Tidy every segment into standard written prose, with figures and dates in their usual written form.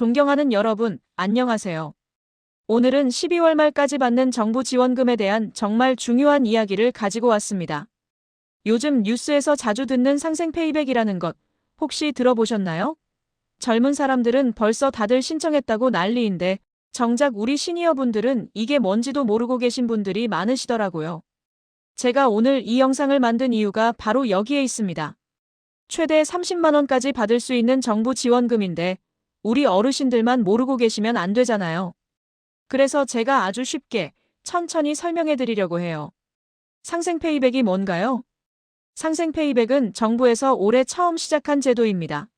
존경하는 여러분, 안녕하세요. 오늘은 12월 말까지 받는 정부 지원금에 대한 정말 중요한 이야기를 가지고 왔습니다. 요즘 뉴스에서 자주 듣는 상생 페이백이라는 것, 혹시 들어보셨나요? 젊은 사람들은 벌써 다들 신청했다고 난리인데, 정작 우리 시니어분들은 이게 뭔지도 모르고 계신 분들이 많으시더라고요. 제가 오늘 이 영상을 만든 이유가 바로 여기에 있습니다. 최대 30만 원까지 받을 수 있는 정부 지원금인데, 우리 어르신들만 모르고 계시면 안 되잖아요. 그래서 제가 아주 쉽게 천천히 설명해 드리려고 해요. 상생 페이백이 뭔가요? 상생 페이백은 정부에서 올해 처음 시작한 제도입니다.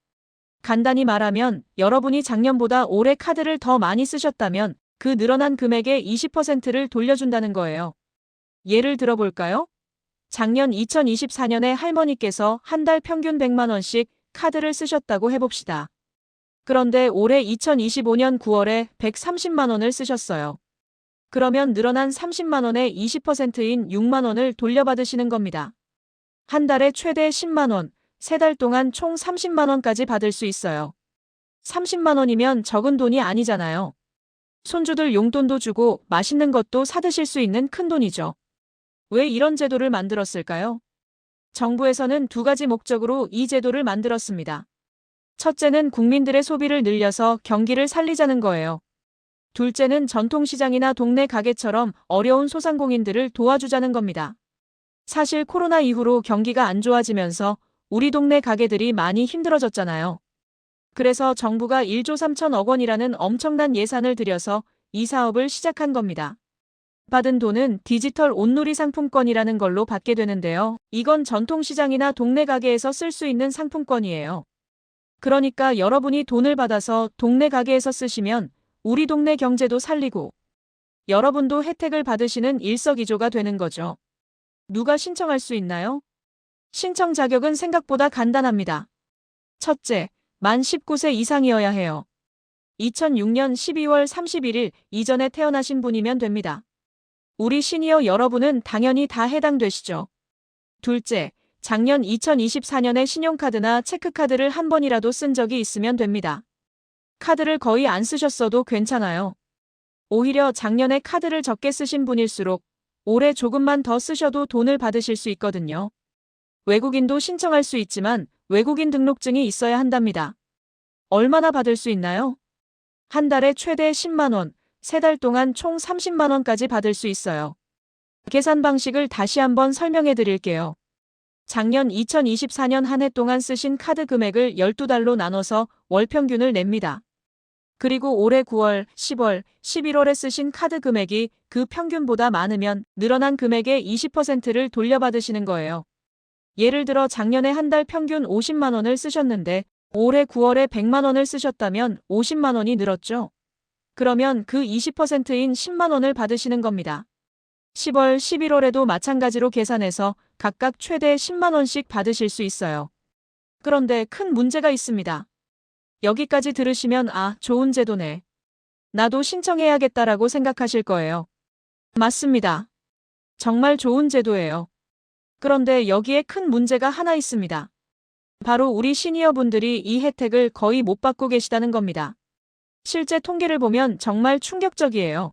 간단히 말하면 여러분이 작년보다 올해 카드를 더 많이 쓰셨다면 그 늘어난 금액의 20%를 돌려준다는 거예요. 예를 들어볼까요? 작년 2024년에 할머니께서 한 달 평균 100만 원씩 카드를 쓰셨다고 해봅시다. 그런데 올해 2025년 9월에 130만 원을 쓰셨어요. 그러면 늘어난 30만 원의 20%인 6만 원을 돌려받으시는 겁니다. 한 달에 최대 10만 원, 세 달 동안 총 30만 원까지 받을 수 있어요. 30만 원이면 적은 돈이 아니잖아요. 손주들 용돈도 주고 맛있는 것도 사드실 수 있는 큰 돈이죠. 왜 이런 제도를 만들었을까요? 정부에서는 두 가지 목적으로 이 제도를 만들었습니다. 첫째는 국민들의 소비를 늘려서 경기를 살리자는 거예요. 둘째는 전통시장이나 동네 가게처럼 어려운 소상공인들을 도와주자는 겁니다. 사실 코로나 이후로 경기가 안 좋아지면서 우리 동네 가게들이 많이 힘들어졌잖아요. 그래서 정부가 1조 3천억 원이라는 엄청난 예산을 들여서 이 사업을 시작한 겁니다. 받은 돈은 디지털 온누리 상품권이라는 걸로 받게 되는데요. 이건 전통시장이나 동네 가게에서 쓸 수 있는 상품권이에요. 그러니까 여러분이 돈을 받아서 동네 가게에서 쓰시면 우리 동네 경제도 살리고 여러분도 혜택을 받으시는 일석이조가 되는 거죠. 누가 신청할 수 있나요? 신청 자격은 생각보다 간단합니다. 첫째, 만 19세 이상이어야 해요. 2006년 12월 31일 이전에 태어나신 분이면 됩니다. 우리 시니어 여러분은 당연히 다 해당되시죠. 둘째, 작년 2024년에 신용카드나 체크카드를 한 번이라도 쓴 적이 있으면 됩니다. 카드를 거의 안 쓰셨어도 괜찮아요. 오히려 작년에 카드를 적게 쓰신 분일수록 올해 조금만 더 쓰셔도 돈을 받으실 수 있거든요. 외국인도 신청할 수 있지만 외국인 등록증이 있어야 한답니다. 얼마나 받을 수 있나요? 한 달에 최대 10만 원, 세 달 동안 총 30만 원까지 받을 수 있어요. 계산 방식을 다시 한번 설명해 드릴게요. 작년 2024년 한 해 동안 쓰신 카드 금액을 12달로 나눠서 월 평균을 냅니다. 그리고 올해 9월, 10월, 11월에 쓰신 카드 금액이 그 평균보다 많으면 늘어난 금액의 20%를 돌려받으시는 거예요. 예를 들어 작년에 한 달 평균 50만 원을 쓰셨는데 올해 9월에 100만 원을 쓰셨다면 50만 원이 늘었죠. 그러면 그 20%인 10만 원을 받으시는 겁니다. 10월, 11월에도 마찬가지로 계산해서 각각 최대 10만 원씩 받으실 수 있어요. 그런데 큰 문제가 있습니다. 여기까지 들으시면 좋은 제도네. 나도 신청해야겠다라고 생각하실 거예요. 맞습니다. 정말 좋은 제도예요. 그런데 여기에 큰 문제가 하나 있습니다. 바로 우리 시니어분들이 이 혜택을 거의 못 받고 계시다는 겁니다. 실제 통계를 보면 정말 충격적이에요.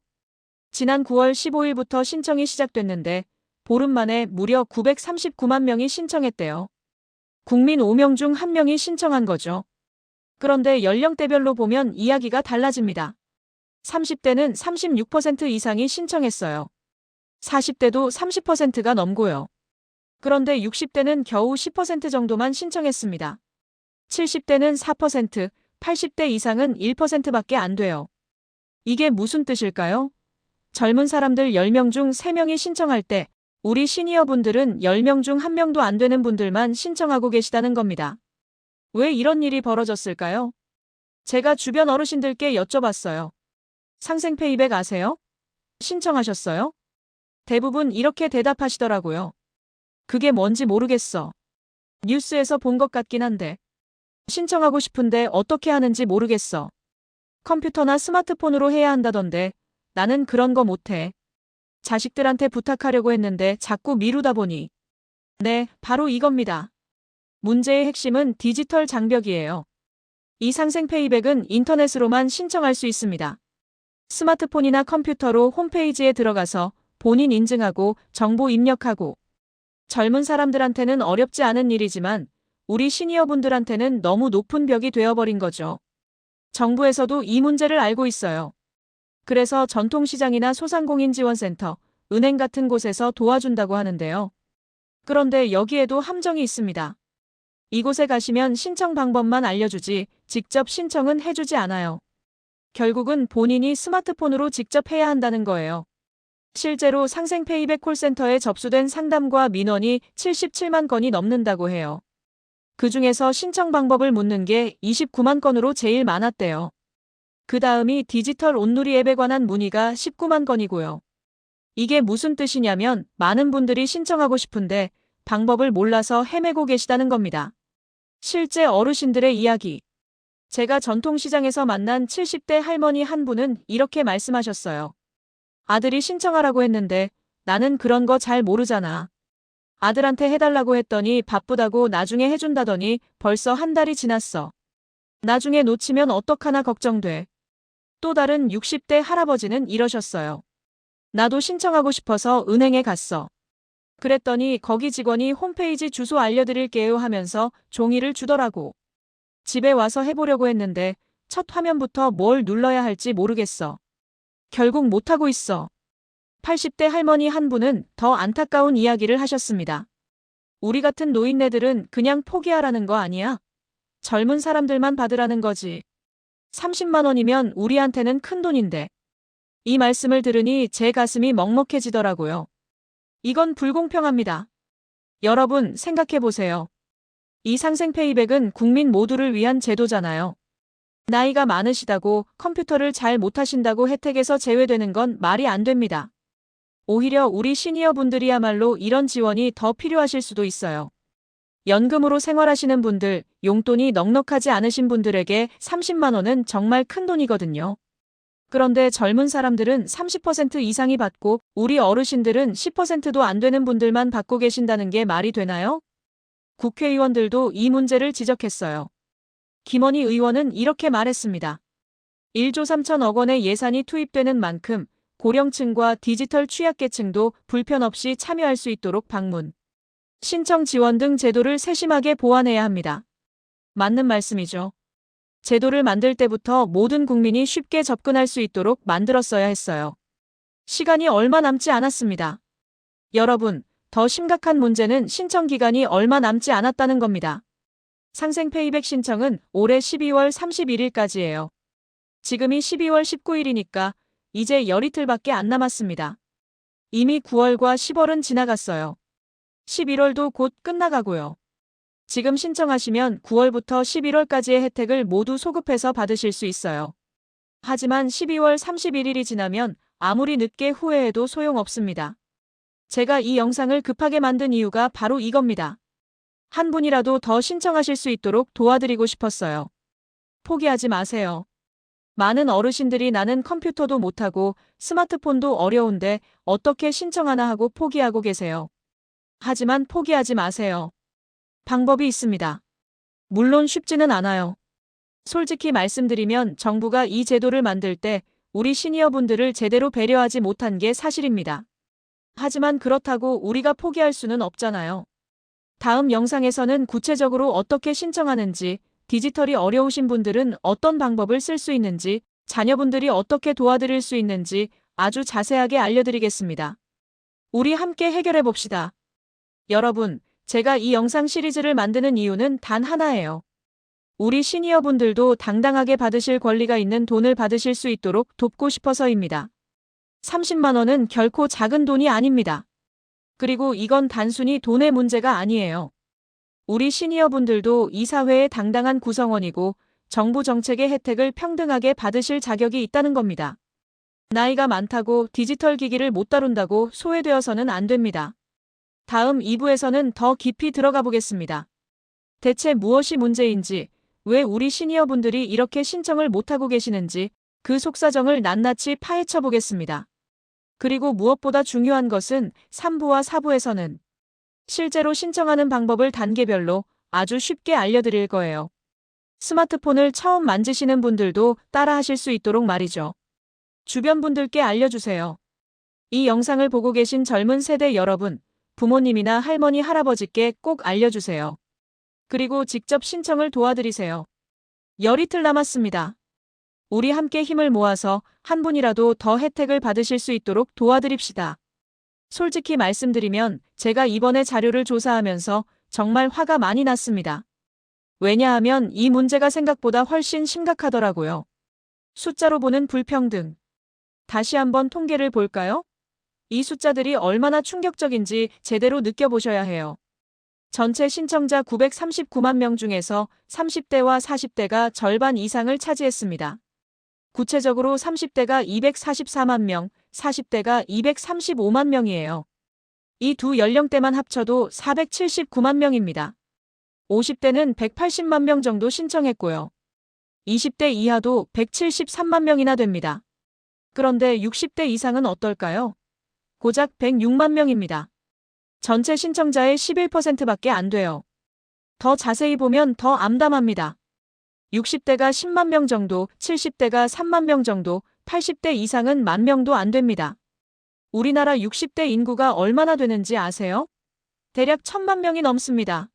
지난 9월 15일부터 신청이 시작됐는데 보름 만에 무려 939만 명이 신청했대요. 국민 5명 중 1명이 신청한 거죠. 그런데 연령대별로 보면 이야기가 달라집니다. 30대는 36% 이상이 신청했어요. 40대도 30%가 넘고요. 그런데 60대는 겨우 10% 정도만 신청했습니다. 70대는 4%, 80대 이상은 1%밖에 안 돼요. 이게 무슨 뜻일까요? 젊은 사람들 10명 중 3명이 신청할 때 우리 시니어분들은 10명 중 1명도 안 되는 분들만 신청하고 계시다는 겁니다. 왜 이런 일이 벌어졌을까요? 제가 주변 어르신들께 여쭤봤어요. 상생 페이백 아세요? 신청하셨어요? 대부분 이렇게 대답하시더라고요. 그게 뭔지 모르겠어. 뉴스에서 본 것 같긴 한데. 신청하고 싶은데 어떻게 하는지 모르겠어. 컴퓨터나 스마트폰으로 해야 한다던데 나는 그런 거 못해. 자식들한테 부탁하려고 했는데 자꾸 미루다 보니. 네, 바로 이겁니다. 문제의 핵심은 디지털 장벽이에요. 이 상생 페이백은 인터넷으로만 신청할 수 있습니다. 스마트폰이나 컴퓨터로 홈페이지에 들어가서 본인 인증하고 정보 입력하고, 젊은 사람들한테는 어렵지 않은 일이지만 우리 시니어분들한테는 너무 높은 벽이 되어버린 거죠. 정부에서도 이 문제를 알고 있어요. 그래서 전통시장이나 소상공인지원센터, 은행 같은 곳에서 도와준다고 하는데요. 그런데 여기에도 함정이 있습니다. 이곳에 가시면 신청 방법만 알려주지 직접 신청은 해주지 않아요. 결국은 본인이 스마트폰으로 직접 해야 한다는 거예요. 실제로 상생페이백 콜센터에 접수된 상담과 민원이 77만 건이 넘는다고 해요. 그중에서 신청 방법을 묻는 게 29만 건으로 제일 많았대요. 그 다음이 디지털 온누리 앱에 관한 문의가 19만 건이고요. 이게 무슨 뜻이냐면 많은 분들이 신청하고 싶은데 방법을 몰라서 헤매고 계시다는 겁니다. 실제 어르신들의 이야기. 제가 전통시장에서 만난 70대 할머니 한 분은 이렇게 말씀하셨어요. 아들이 신청하라고 했는데 나는 그런 거 잘 모르잖아. 아들한테 해달라고 했더니 바쁘다고 나중에 해준다더니 벌써 한 달이 지났어. 나중에 놓치면 어떡하나 걱정돼. 또 다른 60대 할아버지는 이러셨어요. 나도 신청하고 싶어서 은행에 갔어. 그랬더니 거기 직원이 홈페이지 주소 알려드릴게요 하면서 종이를 주더라고. 집에 와서 해보려고 했는데 첫 화면부터 뭘 눌러야 할지 모르겠어. 결국 못하고 있어. 80대 할머니 한 분은 더 안타까운 이야기를 하셨습니다. 우리 같은 노인네들은 그냥 포기하라는 거 아니야? 젊은 사람들만 받으라는 거지. 30만 원이면 우리한테는 큰 돈인데. 이 말씀을 들으니 제 가슴이 먹먹해지더라고요. 이건 불공평합니다. 여러분 생각해보세요. 이 상생페이백은 국민 모두를 위한 제도잖아요. 나이가 많으시다고 컴퓨터를 잘 못하신다고 혜택에서 제외되는 건 말이 안 됩니다. 오히려 우리 시니어분들이야말로 이런 지원이 더 필요하실 수도 있어요. 연금으로 생활하시는 분들, 용돈이 넉넉하지 않으신 분들에게 30만 원은 정말 큰 돈이거든요. 그런데 젊은 사람들은 30% 이상이 받고 우리 어르신들은 10%도 안 되는 분들만 받고 계신다는 게 말이 되나요? 국회의원들도 이 문제를 지적했어요. 김원희 의원은 이렇게 말했습니다. 1조 3천억 원의 예산이 투입되는 만큼 고령층과 디지털 취약계층도 불편 없이 참여할 수 있도록 방문, 신청 지원 등 제도를 세심하게 보완해야 합니다. 맞는 말씀이죠. 제도를 만들 때부터 모든 국민이 쉽게 접근할 수 있도록 만들었어야 했어요. 시간이 얼마 남지 않았습니다. 여러분, 더 심각한 문제는 신청 기간이 얼마 남지 않았다는 겁니다. 상생페이백 신청은 올해 12월 31일까지예요. 지금이 12월 19일이니까 이제 열이틀밖에 안 남았습니다. 이미 9월과 10월은 지나갔어요. 11월도 곧 끝나가고요. 지금 신청하시면 9월부터 11월까지의 혜택을 모두 소급해서 받으실 수 있어요. 하지만 12월 31일이 지나면 아무리 늦게 후회해도 소용없습니다. 제가 이 영상을 급하게 만든 이유가 바로 이겁니다. 한 분이라도 더 신청하실 수 있도록 도와드리고 싶었어요. 포기하지 마세요. 많은 어르신들이 나는 컴퓨터도 못하고 스마트폰도 어려운데 어떻게 신청하나 하고 포기하고 계세요. 하지만 포기하지 마세요. 방법이 있습니다. 물론 쉽지는 않아요. 솔직히 말씀드리면 정부가 이 제도를 만들 때 우리 시니어분들을 제대로 배려하지 못한 게 사실입니다. 하지만 그렇다고 우리가 포기할 수는 없잖아요. 다음 영상에서는 구체적으로 어떻게 신청하는지, 디지털이 어려우신 분들은 어떤 방법을 쓸 수 있는지, 자녀분들이 어떻게 도와드릴 수 있는지 아주 자세하게 알려드리겠습니다. 우리 함께 해결해 봅시다. 여러분, 제가 이 영상 시리즈를 만드는 이유는 단 하나예요. 우리 시니어분들도 당당하게 받으실 권리가 있는 돈을 받으실 수 있도록 돕고 싶어서입니다. 30만 원은 결코 작은 돈이 아닙니다. 그리고 이건 단순히 돈의 문제가 아니에요. 우리 시니어분들도 이 사회의 당당한 구성원이고 정부 정책의 혜택을 평등하게 받으실 자격이 있다는 겁니다. 나이가 많다고 디지털 기기를 못 다룬다고 소외되어서는 안 됩니다. 다음 2부에서는 더 깊이 들어가 보겠습니다. 대체 무엇이 문제인지, 왜 우리 시니어분들이 이렇게 신청을 못하고 계시는지 그 속사정을 낱낱이 파헤쳐 보겠습니다. 그리고 무엇보다 중요한 것은 3부와 4부에서는 실제로 신청하는 방법을 단계별로 아주 쉽게 알려드릴 거예요. 스마트폰을 처음 만지시는 분들도 따라 하실 수 있도록 말이죠. 주변 분들께 알려주세요. 이 영상을 보고 계신 젊은 세대 여러분, 부모님이나 할머니, 할아버지께 꼭 알려주세요. 그리고 직접 신청을 도와드리세요. 열이틀 남았습니다. 우리 함께 힘을 모아서 한 분이라도 더 혜택을 받으실 수 있도록 도와드립시다. 솔직히 말씀드리면 제가 이번에 자료를 조사하면서 정말 화가 많이 났습니다. 왜냐하면 이 문제가 생각보다 훨씬 심각하더라고요. 숫자로 보는 불평등. 다시 한번 통계를 볼까요? 이 숫자들이 얼마나 충격적인지 제대로 느껴보셔야 해요. 전체 신청자 939만 명 중에서 30대와 40대가 절반 이상을 차지했습니다. 구체적으로 30대가 244만 명, 40대가 235만 명이에요. 이 두 연령대만 합쳐도 479만 명입니다. 50대는 180만 명 정도 신청했고요. 20대 이하도 173만 명이나 됩니다. 그런데 60대 이상은 어떨까요? 고작 106만 명입니다. 전체 신청자의 11%밖에 안 돼요. 더 자세히 보면 더 암담합니다. 60대가 10만 명 정도, 70대가 3만 명 정도, 80대 이상은 1만 명도 안 됩니다. 우리나라 60대 인구가 얼마나 되는지 아세요? 대략 1,000만 명이 넘습니다.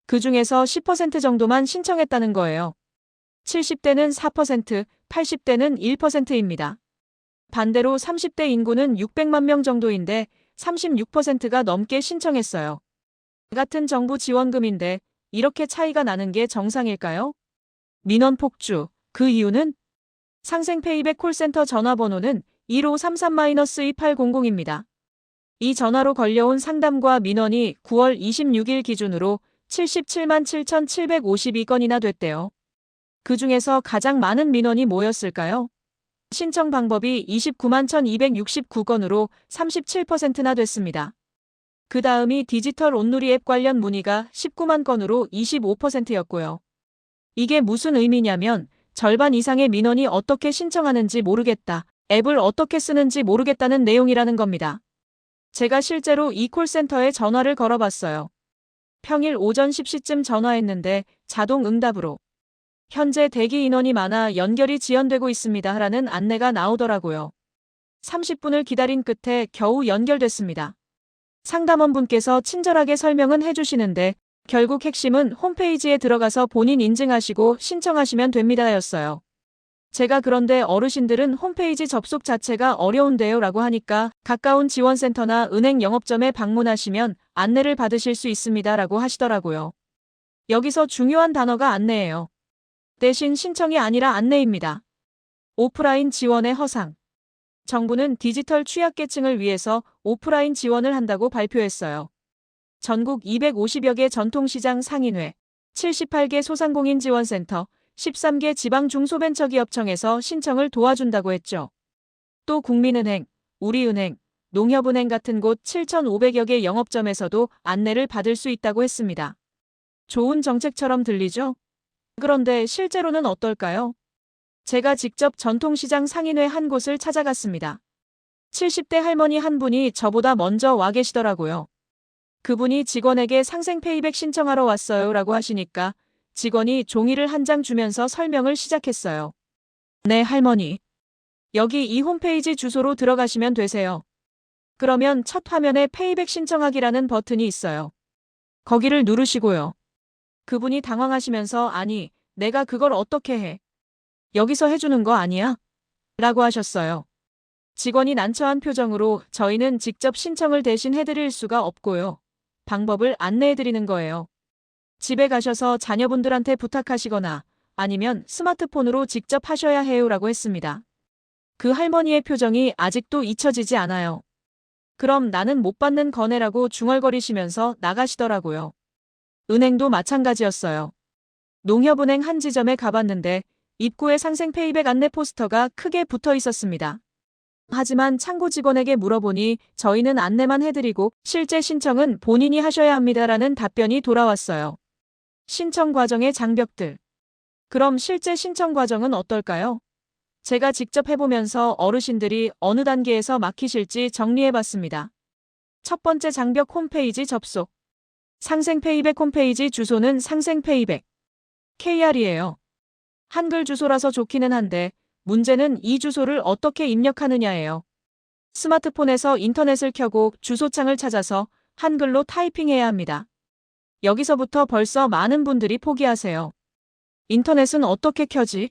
그 중에서 10% 정도만 신청했다는 거예요. 70대는 4%, 80대는 1%입니다. 반대로 30대 인구는 600만 명 정도인데 36%가 넘게 신청했어요. 같은 정부 지원금인데 이렇게 차이가 나는 게 정상일까요? 민원 폭주. 그 이유는? 상생 페이백 콜센터 전화번호는 1533-2800입니다. 이 전화로 걸려온 상담과 민원이 9월 26일 기준으로 77만 7,752건이나 됐대요. 그 중에서 가장 많은 민원이 뭐였을까요? 신청 방법이 29만 1,269건으로 37%나 됐습니다. 그 다음이 디지털 온누리 앱 관련 문의가 19만 건으로 25%였고요. 이게 무슨 의미냐면 절반 이상의 민원이 어떻게 신청하는지 모르겠다, 앱을 어떻게 쓰는지 모르겠다는 내용이라는 겁니다. 제가 실제로 이 콜센터에 전화를 걸어봤어요. 평일 오전 10시쯤 전화했는데 자동 응답으로 현재 대기 인원이 많아 연결이 지연되고 있습니다 라는 안내가 나오더라고요. 30분을 기다린 끝에 겨우 연결됐습니다. 상담원분께서 친절하게 설명은 해주시는데 결국 핵심은 홈페이지에 들어가서 본인 인증하시고 신청하시면 됩니다였어요. 제가 그런데 어르신들은 홈페이지 접속 자체가 어려운데요 라고 하니까 가까운 지원센터나 은행 영업점에 방문하시면 안내를 받으실 수 있습니다 라고 하시더라고요. 여기서 중요한 단어가 안내예요. 대신 신청이 아니라 안내입니다. 오프라인 지원의 허상. 정부는 디지털 취약계층을 위해서 오프라인 지원을 한다고 발표했어요. 전국 250여 개 전통시장 상인회, 78개 소상공인지원센터, 13개 지방중소벤처기업청에서 신청을 도와준다고 했죠. 또 국민은행, 우리은행, 농협은행 같은 곳 7,500여 개 영업점에서도 안내를 받을 수 있다고 했습니다. 좋은 정책처럼 들리죠? 그런데 실제로는 어떨까요? 제가 직접 전통시장 상인회 한 곳을 찾아갔습니다. 70대 할머니 한 분이 저보다 먼저 와 계시더라고요. 그분이 직원에게 상생 페이백 신청하러 왔어요 라고 하시니까 직원이 종이를 한 장 주면서 설명을 시작했어요. 네, 할머니. 여기 이 홈페이지 주소로 들어가시면 되세요. 그러면 첫 화면에 페이백 신청하기라는 버튼이 있어요. 거기를 누르시고요. 그분이 당황하시면서 아니, 내가 그걸 어떻게 해? 여기서 해주는 거 아니야? 라고 하셨어요. 직원이 난처한 표정으로 저희는 직접 신청을 대신 해드릴 수가 없고요. 방법을 안내해드리는 거예요. 집에 가셔서 자녀분들한테 부탁하시거나 아니면 스마트폰으로 직접 하셔야 해요 라고 했습니다. 그 할머니의 표정이 아직도 잊혀지지 않아요. 그럼 나는 못 받는 거네라고 중얼거리시면서 나가시더라고요. 은행도 마찬가지였어요. 농협은행 한 지점에 가봤는데 입구에 상생 페이백 안내 포스터가 크게 붙어 있었습니다. 하지만 창구 직원에게 물어보니 저희는 안내만 해드리고 실제 신청은 본인이 하셔야 합니다라는 답변이 돌아왔어요. 신청 과정의 장벽들. 그럼 실제 신청 과정은 어떨까요? 제가 직접 해보면서 어르신들이 어느 단계에서 막히실지 정리해봤습니다. 첫 번째 장벽 홈페이지 접속. 상생 페이백 홈페이지 주소는 상생 페이백. KR이에요. 한글 주소라서 좋기는 한데 문제는 이 주소를 어떻게 입력하느냐예요. 스마트폰에서 인터넷을 켜고 주소창을 찾아서 한글로 타이핑해야 합니다. 여기서부터 벌써 많은 분들이 포기하세요. 인터넷은 어떻게 켜지?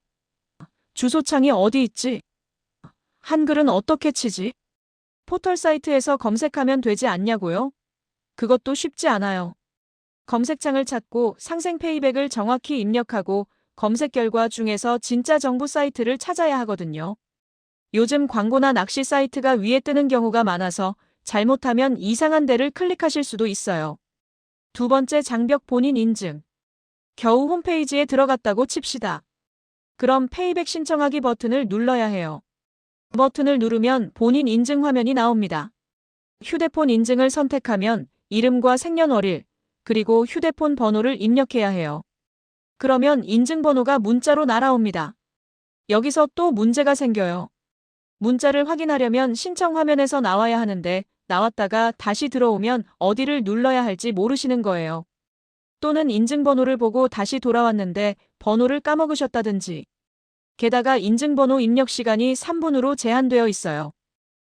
주소창이 어디 있지? 한글은 어떻게 치지? 포털 사이트에서 검색하면 되지 않냐고요? 그것도 쉽지 않아요. 검색창을 찾고 상생 페이백을 정확히 입력하고 검색 결과 중에서 진짜 정부 사이트를 찾아야 하거든요. 요즘 광고나 낚시 사이트가 위에 뜨는 경우가 많아서 잘못하면 이상한 데를 클릭하실 수도 있어요. 두 번째 장벽 본인 인증. 겨우 홈페이지에 들어갔다고 칩시다. 그럼 페이백 신청하기 버튼을 눌러야 해요. 버튼을 누르면 본인 인증 화면이 나옵니다. 휴대폰 인증을 선택하면 이름과 생년월일, 그리고 휴대폰 번호를 입력해야 해요. 그러면 인증번호가 문자로 날아옵니다. 여기서 또 문제가 생겨요. 문자를 확인하려면 신청 화면에서 나와야 하는데 나왔다가 다시 들어오면 어디를 눌러야 할지 모르시는 거예요. 또는 인증번호를 보고 다시 돌아왔는데 번호를 까먹으셨다든지. 게다가 인증번호 입력 시간이 3분으로 제한되어 있어요.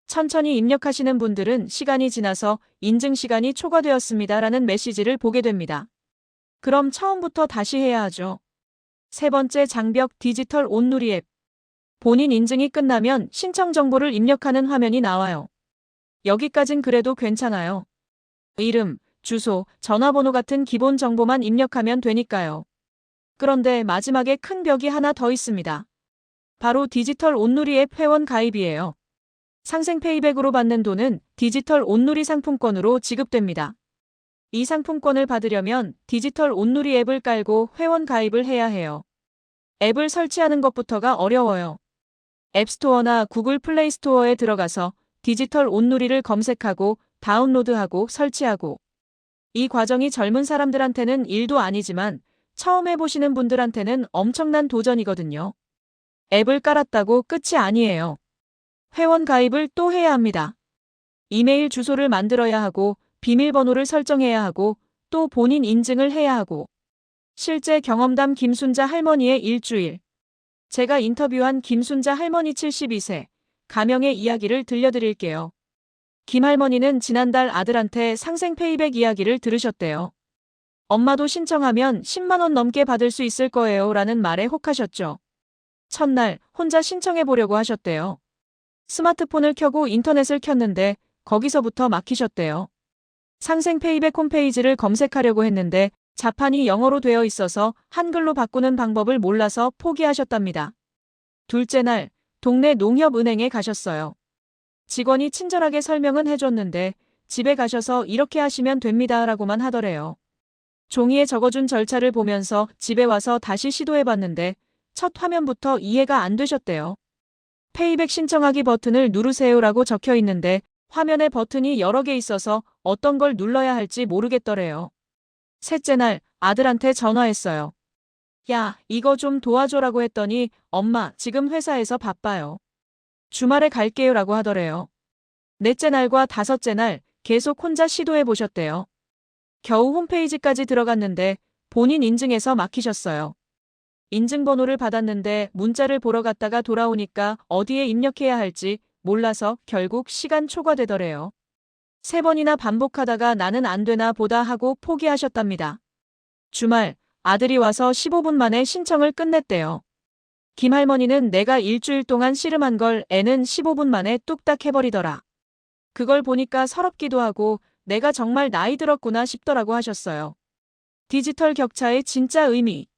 천천히 입력하시는 분들은 시간이 지나서 인증 시간이 초과되었습니다라는 메시지를 보게 됩니다. 그럼 처음부터 다시 해야 하죠. 세 번째 장벽 디지털 온누리 앱. 본인 인증이 끝나면 신청 정보를 입력하는 화면이 나와요. 여기까진 그래도 괜찮아요. 이름, 주소, 전화번호 같은 기본 정보만 입력하면 되니까요. 그런데 마지막에 큰 벽이 하나 더 있습니다. 바로 디지털 온누리 앱 회원 가입이에요. 상생 페이백으로 받는 돈은 디지털 온누리 상품권으로 지급됩니다. 이 상품권을 받으려면 디지털 온누리 앱을 깔고 회원 가입을 해야 해요. 앱을 설치하는 것부터가 어려워요. 앱스토어나 구글 플레이 스토어에 들어가서 디지털 온누리를 검색하고 다운로드하고 설치하고. 이 과정이 젊은 사람들한테는 일도 아니지만 처음 해보시는 분들한테는 엄청난 도전이거든요. 앱을 깔았다고 끝이 아니에요. 회원 가입을 또 해야 합니다. 이메일 주소를 만들어야 하고 비밀번호를 설정해야 하고 또 본인 인증을 해야 하고. 실제 경험담 김순자 할머니의 일주일. 제가 인터뷰한 김순자 할머니 72세, 가명의 이야기를 들려드릴게요. 김 할머니는 지난달 아들한테 상생 페이백 이야기를 들으셨대요. 엄마도 신청하면 10만 원 넘게 받을 수 있을 거예요 라는 말에 혹하셨죠. 첫날 혼자 신청해 보려고 하셨대요. 스마트폰을 켜고 인터넷을 켰는데 거기서부터 막히셨대요. 상생 페이백 홈페이지를 검색하려고 했는데 자판이 영어로 되어 있어서 한글로 바꾸는 방법을 몰라서 포기하셨답니다. 둘째 날 동네 농협은행에 가셨어요. 직원이 친절하게 설명은 해줬는데 집에 가셔서 이렇게 하시면 됩니다 라고만 하더래요. 종이에 적어준 절차를 보면서 집에 와서 다시 시도해봤는데 첫 화면부터 이해가 안 되셨대요. 페이백 신청하기 버튼을 누르세요라고 적혀 있는데 화면에 버튼이 여러 개 있어서 어떤 걸 눌러야 할지 모르겠더래요. 셋째 날 아들한테 전화했어요. 야, 이거 좀 도와줘라고 했더니 엄마, 지금 회사에서 바빠요. 주말에 갈게요 라고 하더래요. 넷째 날과 다섯째 날 계속 혼자 시도해 보셨대요. 겨우 홈페이지까지 들어갔는데 본인 인증에서 막히셨어요. 인증번호를 받았는데 문자를 보러 갔다가 돌아오니까 어디에 입력해야 할지 몰라서 결국 시간 초과되더래요. 3번이나 반복하다가 나는 안 되나 보다 하고 포기하셨답니다. 주말 아들이 와서 15분 만에 신청을 끝냈대요. 김할머니는 내가 일주일 동안 씨름한 걸 애는 15분 만에 뚝딱 해버리더라. 그걸 보니까 서럽기도 하고 내가 정말 나이 들었구나 싶더라고 하셨어요. 디지털 격차의 진짜 의미.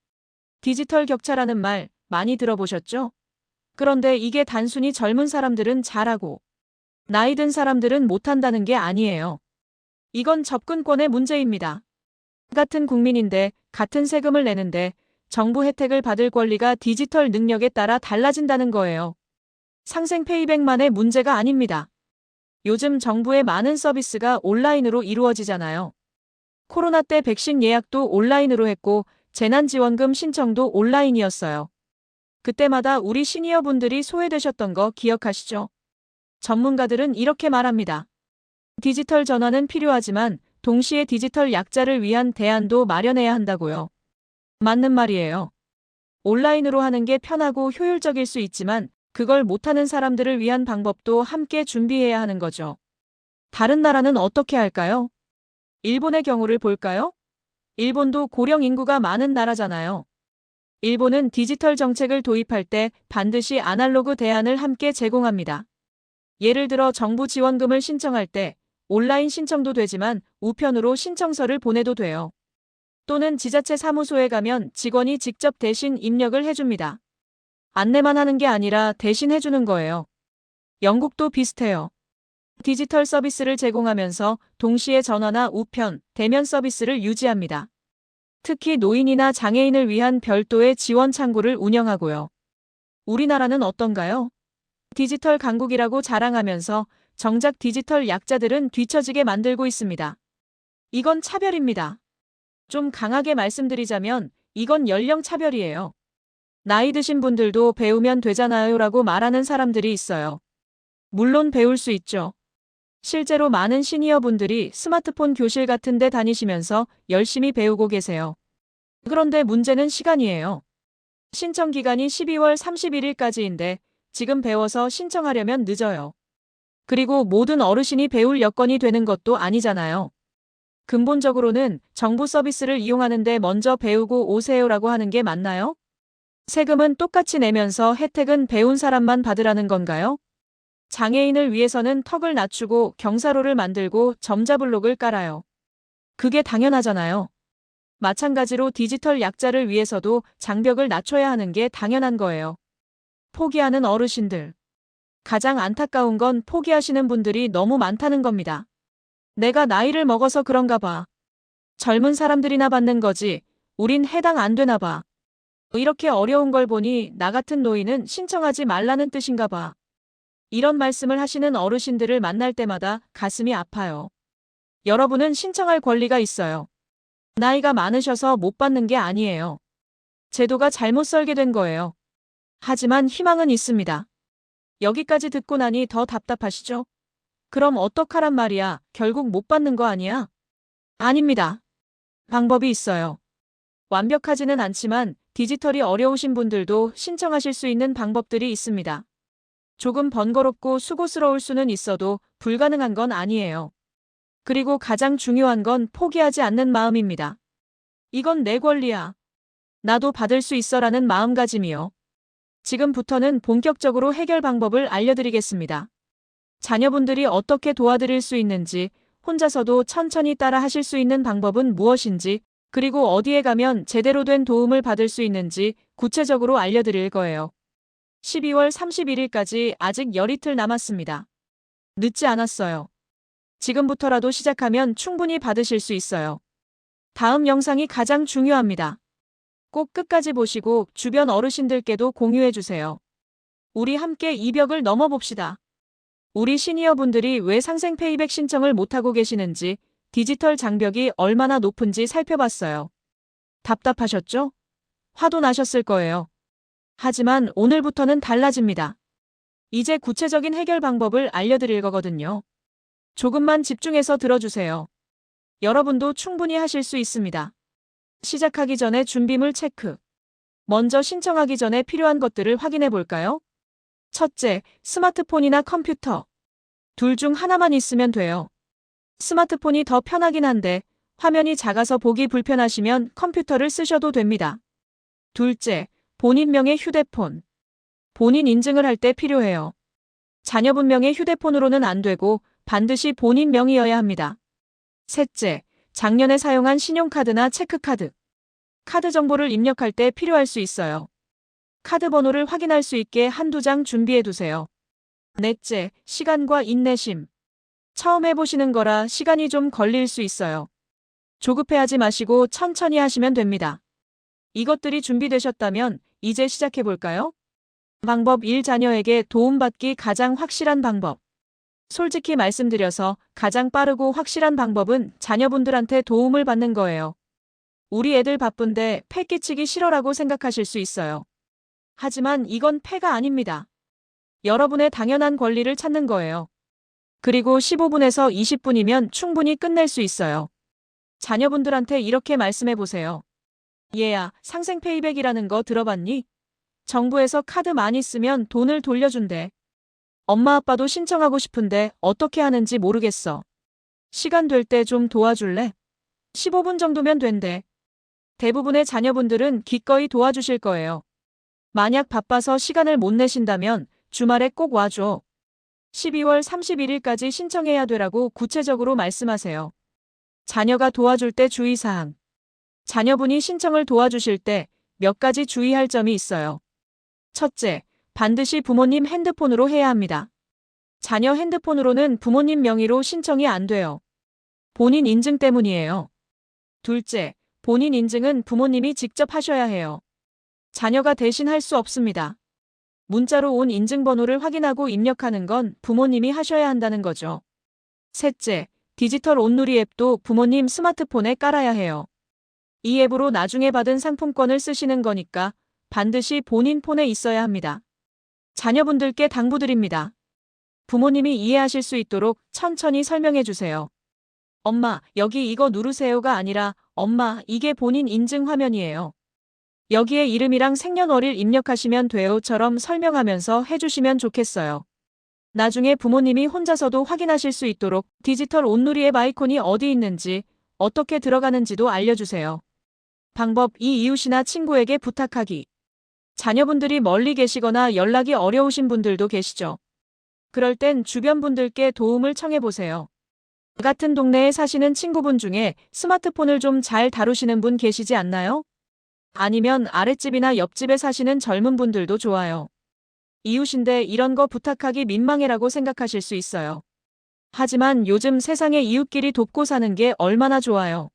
디지털 격차라는 말 많이 들어보셨죠? 그런데 이게 단순히 젊은 사람들은 잘하고 나이 든 사람들은 못한다는 게 아니에요. 이건 접근권의 문제입니다. 같은 국민인데 같은 세금을 내는데 정부 혜택을 받을 권리가 디지털 능력에 따라 달라진다는 거예요. 상생 페이백만의 문제가 아닙니다. 요즘 정부의 많은 서비스가 온라인으로 이루어지잖아요. 코로나 때 백신 예약도 온라인으로 했고 재난지원금 신청도 온라인이었어요. 그때마다 우리 시니어분들이 소외되셨던 거 기억하시죠? 전문가들은 이렇게 말합니다. 디지털 전환은 필요하지만 동시에 디지털 약자를 위한 대안도 마련해야 한다고요. 맞는 말이에요. 온라인으로 하는 게 편하고 효율적일 수 있지만 그걸 못하는 사람들을 위한 방법도 함께 준비해야 하는 거죠. 다른 나라는 어떻게 할까요? 일본의 경우를 볼까요? 일본도 고령 인구가 많은 나라잖아요. 일본은 디지털 정책을 도입할 때 반드시 아날로그 대안을 함께 제공합니다. 예를 들어 정부 지원금을 신청할 때 온라인 신청도 되지만 우편으로 신청서를 보내도 돼요. 또는 지자체 사무소에 가면 직원이 직접 대신 입력을 해줍니다. 안내만 하는 게 아니라 대신 해주는 거예요. 영국도 비슷해요. 디지털 서비스를 제공하면서 동시에 전화나 우편, 대면 서비스를 유지합니다. 특히 노인이나 장애인을 위한 별도의 지원 창구를 운영하고요. 우리나라는 어떤가요? 디지털 강국이라고 자랑하면서 정작 디지털 약자들은 뒤처지게 만들고 있습니다. 이건 차별입니다. 좀 강하게 말씀드리자면 이건 연령 차별이에요. 나이 드신 분들도 배우면 되잖아요 라고 말하는 사람들이 있어요. 물론 배울 수 있죠. 실제로 많은 시니어 분들이 스마트폰 교실 같은 데 다니시면서 열심히 배우고 계세요. 그런데 문제는 시간이에요. 신청 기간이 12월 31일까지인데 지금 배워서 신청하려면 늦어요. 그리고 모든 어르신이 배울 여건이 되는 것도 아니잖아요. 근본적으로는 정부 서비스를 이용하는데 먼저 배우고 오세요라고 하는 게 맞나요? 세금은 똑같이 내면서 혜택은 배운 사람만 받으라는 건가요? 장애인을 위해서는 턱을 낮추고 경사로를 만들고 점자블록을 깔아요. 그게 당연하잖아요. 마찬가지로 디지털 약자를 위해서도 장벽을 낮춰야 하는 게 당연한 거예요. 포기하는 어르신들. 가장 안타까운 건 포기하시는 분들이 너무 많다는 겁니다. 내가 나이를 먹어서 그런가 봐. 젊은 사람들이나 받는 거지. 우린 해당 안 되나 봐. 이렇게 어려운 걸 보니 나 같은 노인은 신청하지 말라는 뜻인가 봐. 이런 말씀을 하시는 어르신들을 만날 때마다 가슴이 아파요. 여러분은 신청할 권리가 있어요. 나이가 많으셔서 못 받는 게 아니에요. 제도가 잘못 설계된 거예요. 하지만 희망은 있습니다. 여기까지 듣고 나니 더 답답하시죠? 그럼 어떡하란 말이야? 결국 못 받는 거 아니야? 아닙니다. 방법이 있어요. 완벽하지는 않지만 디지털이 어려우신 분들도 신청하실 수 있는 방법들이 있습니다. 조금 번거롭고 수고스러울 수는 있어도 불가능한 건 아니에요. 그리고 가장 중요한 건 포기하지 않는 마음입니다. 이건 내 권리야. 나도 받을 수 있어라는 마음가짐이요. 지금부터는 본격적으로 해결 방법을 알려드리겠습니다. 자녀분들이 어떻게 도와드릴 수 있는지, 혼자서도 천천히 따라 하실 수 있는 방법은 무엇인지, 그리고 어디에 가면 제대로 된 도움을 받을 수 있는지 구체적으로 알려드릴 거예요. 12월 31일까지 아직 열이틀 남았습니다. 늦지 않았어요. 지금부터라도 시작하면 충분히 받으실 수 있어요. 다음 영상이 가장 중요합니다. 꼭 끝까지 보시고 주변 어르신들께도 공유해주세요. 우리 함께 이 벽을 넘어봅시다. 우리 시니어분들이 왜 상생 페이백 신청을 못하고 계시는지, 디지털 장벽이 얼마나 높은지 살펴봤어요. 답답하셨죠? 화도 나셨을 거예요. 하지만 오늘부터는 달라집니다. 이제 구체적인 해결 방법을 알려드릴 거거든요. 조금만 집중해서 들어주세요. 여러분도 충분히 하실 수 있습니다. 시작하기 전에 준비물 체크. 먼저 신청하기 전에 필요한 것들을 확인해 볼까요? 첫째, 스마트폰이나 컴퓨터. 둘 중 하나만 있으면 돼요. 스마트폰이 더 편하긴 한데 화면이 작아서 보기 불편하시면 컴퓨터를 쓰셔도 됩니다. 둘째, 본인명의 휴대폰. 본인 인증을 할 때 필요해요. 자녀분명의 휴대폰으로는 안 되고 반드시 본인 명의여야 합니다. 셋째, 작년에 사용한 신용카드나 체크카드. 카드 정보를 입력할 때 필요할 수 있어요. 카드 번호를 확인할 수 있게 한두 장 준비해 두세요. 넷째, 시간과 인내심. 처음 해보시는 거라 시간이 좀 걸릴 수 있어요. 조급해하지 마시고 천천히 하시면 됩니다. 이것들이 준비되셨다면 이제 시작해 볼까요? 방법 1. 자녀에게 도움받기 가장 확실한 방법. 솔직히 말씀드려서 가장 빠르고 확실한 방법은 자녀분들한테 도움을 받는 거예요. 우리 애들 바쁜데 패 끼치기 싫어라고 생각하실 수 있어요. 하지만 이건 패가 아닙니다. 여러분의 당연한 권리를 찾는 거예요. 그리고 15분에서 20분이면 충분히 끝낼 수 있어요. 자녀분들한테 이렇게 말씀해 보세요. 얘야, 상생 페이백이라는 거 들어봤니? 정부에서 카드 많이 쓰면 돈을 돌려준대. 엄마 아빠도 신청하고 싶은데 어떻게 하는지 모르겠어. 시간 될 때 좀 도와줄래? 15분 정도면 된대. 대부분의 자녀분들은 기꺼이 도와주실 거예요. 만약 바빠서 시간을 못 내신다면 주말에 꼭 와줘. 12월 31일까지 신청해야 되라고 구체적으로 말씀하세요. 자녀가 도와줄 때 주의사항. 자녀분이 신청을 도와주실 때 몇 가지 주의할 점이 있어요. 첫째, 반드시 부모님 핸드폰으로 해야 합니다. 자녀 핸드폰으로는 부모님 명의로 신청이 안 돼요. 본인 인증 때문이에요. 둘째, 본인 인증은 부모님이 직접 하셔야 해요. 자녀가 대신 할 수 없습니다. 문자로 온 인증번호를 확인하고 입력하는 건 부모님이 하셔야 한다는 거죠. 셋째, 디지털 온누리 앱도 부모님 스마트폰에 깔아야 해요. 이 앱으로 나중에 받은 상품권을 쓰시는 거니까 반드시 본인 폰에 있어야 합니다. 자녀분들께 당부드립니다. 부모님이 이해하실 수 있도록 천천히 설명해 주세요. 엄마, 여기 이거 누르세요가 아니라 엄마, 이게 본인 인증 화면이에요. 여기에 이름이랑 생년월일 입력하시면 돼요처럼 설명하면서 해주시면 좋겠어요. 나중에 부모님이 혼자서도 확인하실 수 있도록 디지털 온누리 앱 아이콘이 어디 있는지, 어떻게 들어가는지도 알려주세요. 방법 2. 이웃이나 친구에게 부탁하기. 자녀분들이 멀리 계시거나 연락이 어려우신 분들도 계시죠. 그럴 땐 주변 분들께 도움을 청해보세요. 같은 동네에 사시는 친구분 중에 스마트폰을 좀 잘 다루시는 분 계시지 않나요? 아니면 아랫집이나 옆집에 사시는 젊은 분들도 좋아요. 이웃인데 이런 거 부탁하기 민망해라고 생각하실 수 있어요. 하지만 요즘 세상에 이웃끼리 돕고 사는 게 얼마나 좋아요.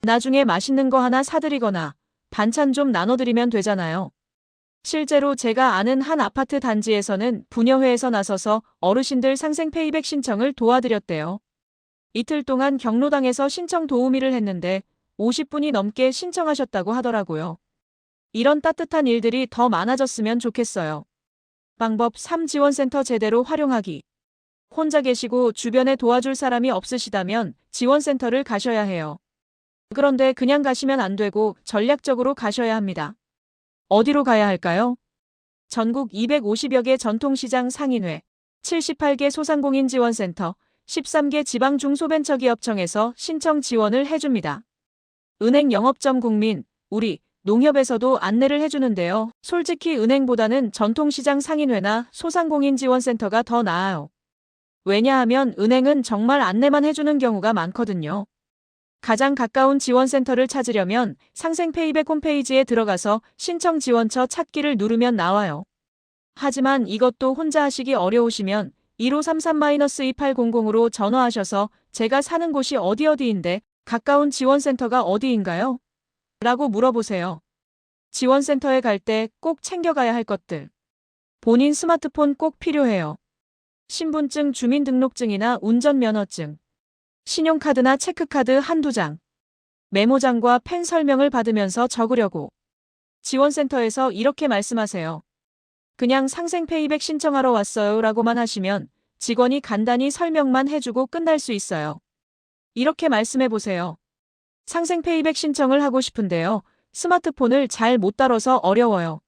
나중에 맛있는 거 하나 사드리거나 반찬 좀 나눠드리면 되잖아요. 실제로 제가 아는 한 아파트 단지에서는 부녀회에서 나서서 어르신들 상생 페이백 신청을 도와드렸대요. 이틀 동안 경로당에서 신청 도우미를 했는데 50분이 넘게 신청하셨다고 하더라고요. 이런 따뜻한 일들이 더 많아졌으면 좋겠어요. 방법 3. 지원센터 제대로 활용하기. 혼자 계시고 주변에 도와줄 사람이 없으시다면 지원센터를 가셔야 해요. 그런데 그냥 가시면 안 되고 전략적으로 가셔야 합니다. 어디로 가야 할까요? 전국 250여 개 전통시장 상인회, 78개 소상공인 지원센터, 13개 지방 중소벤처기업청에서 신청 지원을 해줍니다. 은행 영업점 국민, 우리, 농협에서도 안내를 해주는데요. 솔직히 은행보다는 전통시장 상인회나 소상공인 지원센터가 더 나아요. 왜냐하면 은행은 정말 안내만 해주는 경우가 많거든요. 가장 가까운 지원센터를 찾으려면 상생 페이백 홈페이지에 들어가서 신청 지원처 찾기를 누르면 나와요. 하지만 이것도 혼자 하시기 어려우시면 1533-2800으로 전화하셔서 제가 사는 곳이 어디인데 가까운 지원센터가 어디인가요? 라고 물어보세요. 지원센터에 갈 때 꼭 챙겨가야 할 것들. 본인 스마트폰 꼭 필요해요. 신분증, 주민등록증이나 운전면허증. 신용카드나 체크카드 한두 장. 메모장과 펜 설명을 받으면서 적으려고. 지원센터에서 이렇게 말씀하세요. 그냥 상생 페이백 신청하러 왔어요 라고만 하시면 직원이 간단히 설명만 해주고 끝날 수 있어요. 이렇게 말씀해 보세요. 상생 페이백 신청을 하고 싶은데요. 스마트폰을 잘 못 다뤄서 어려워요.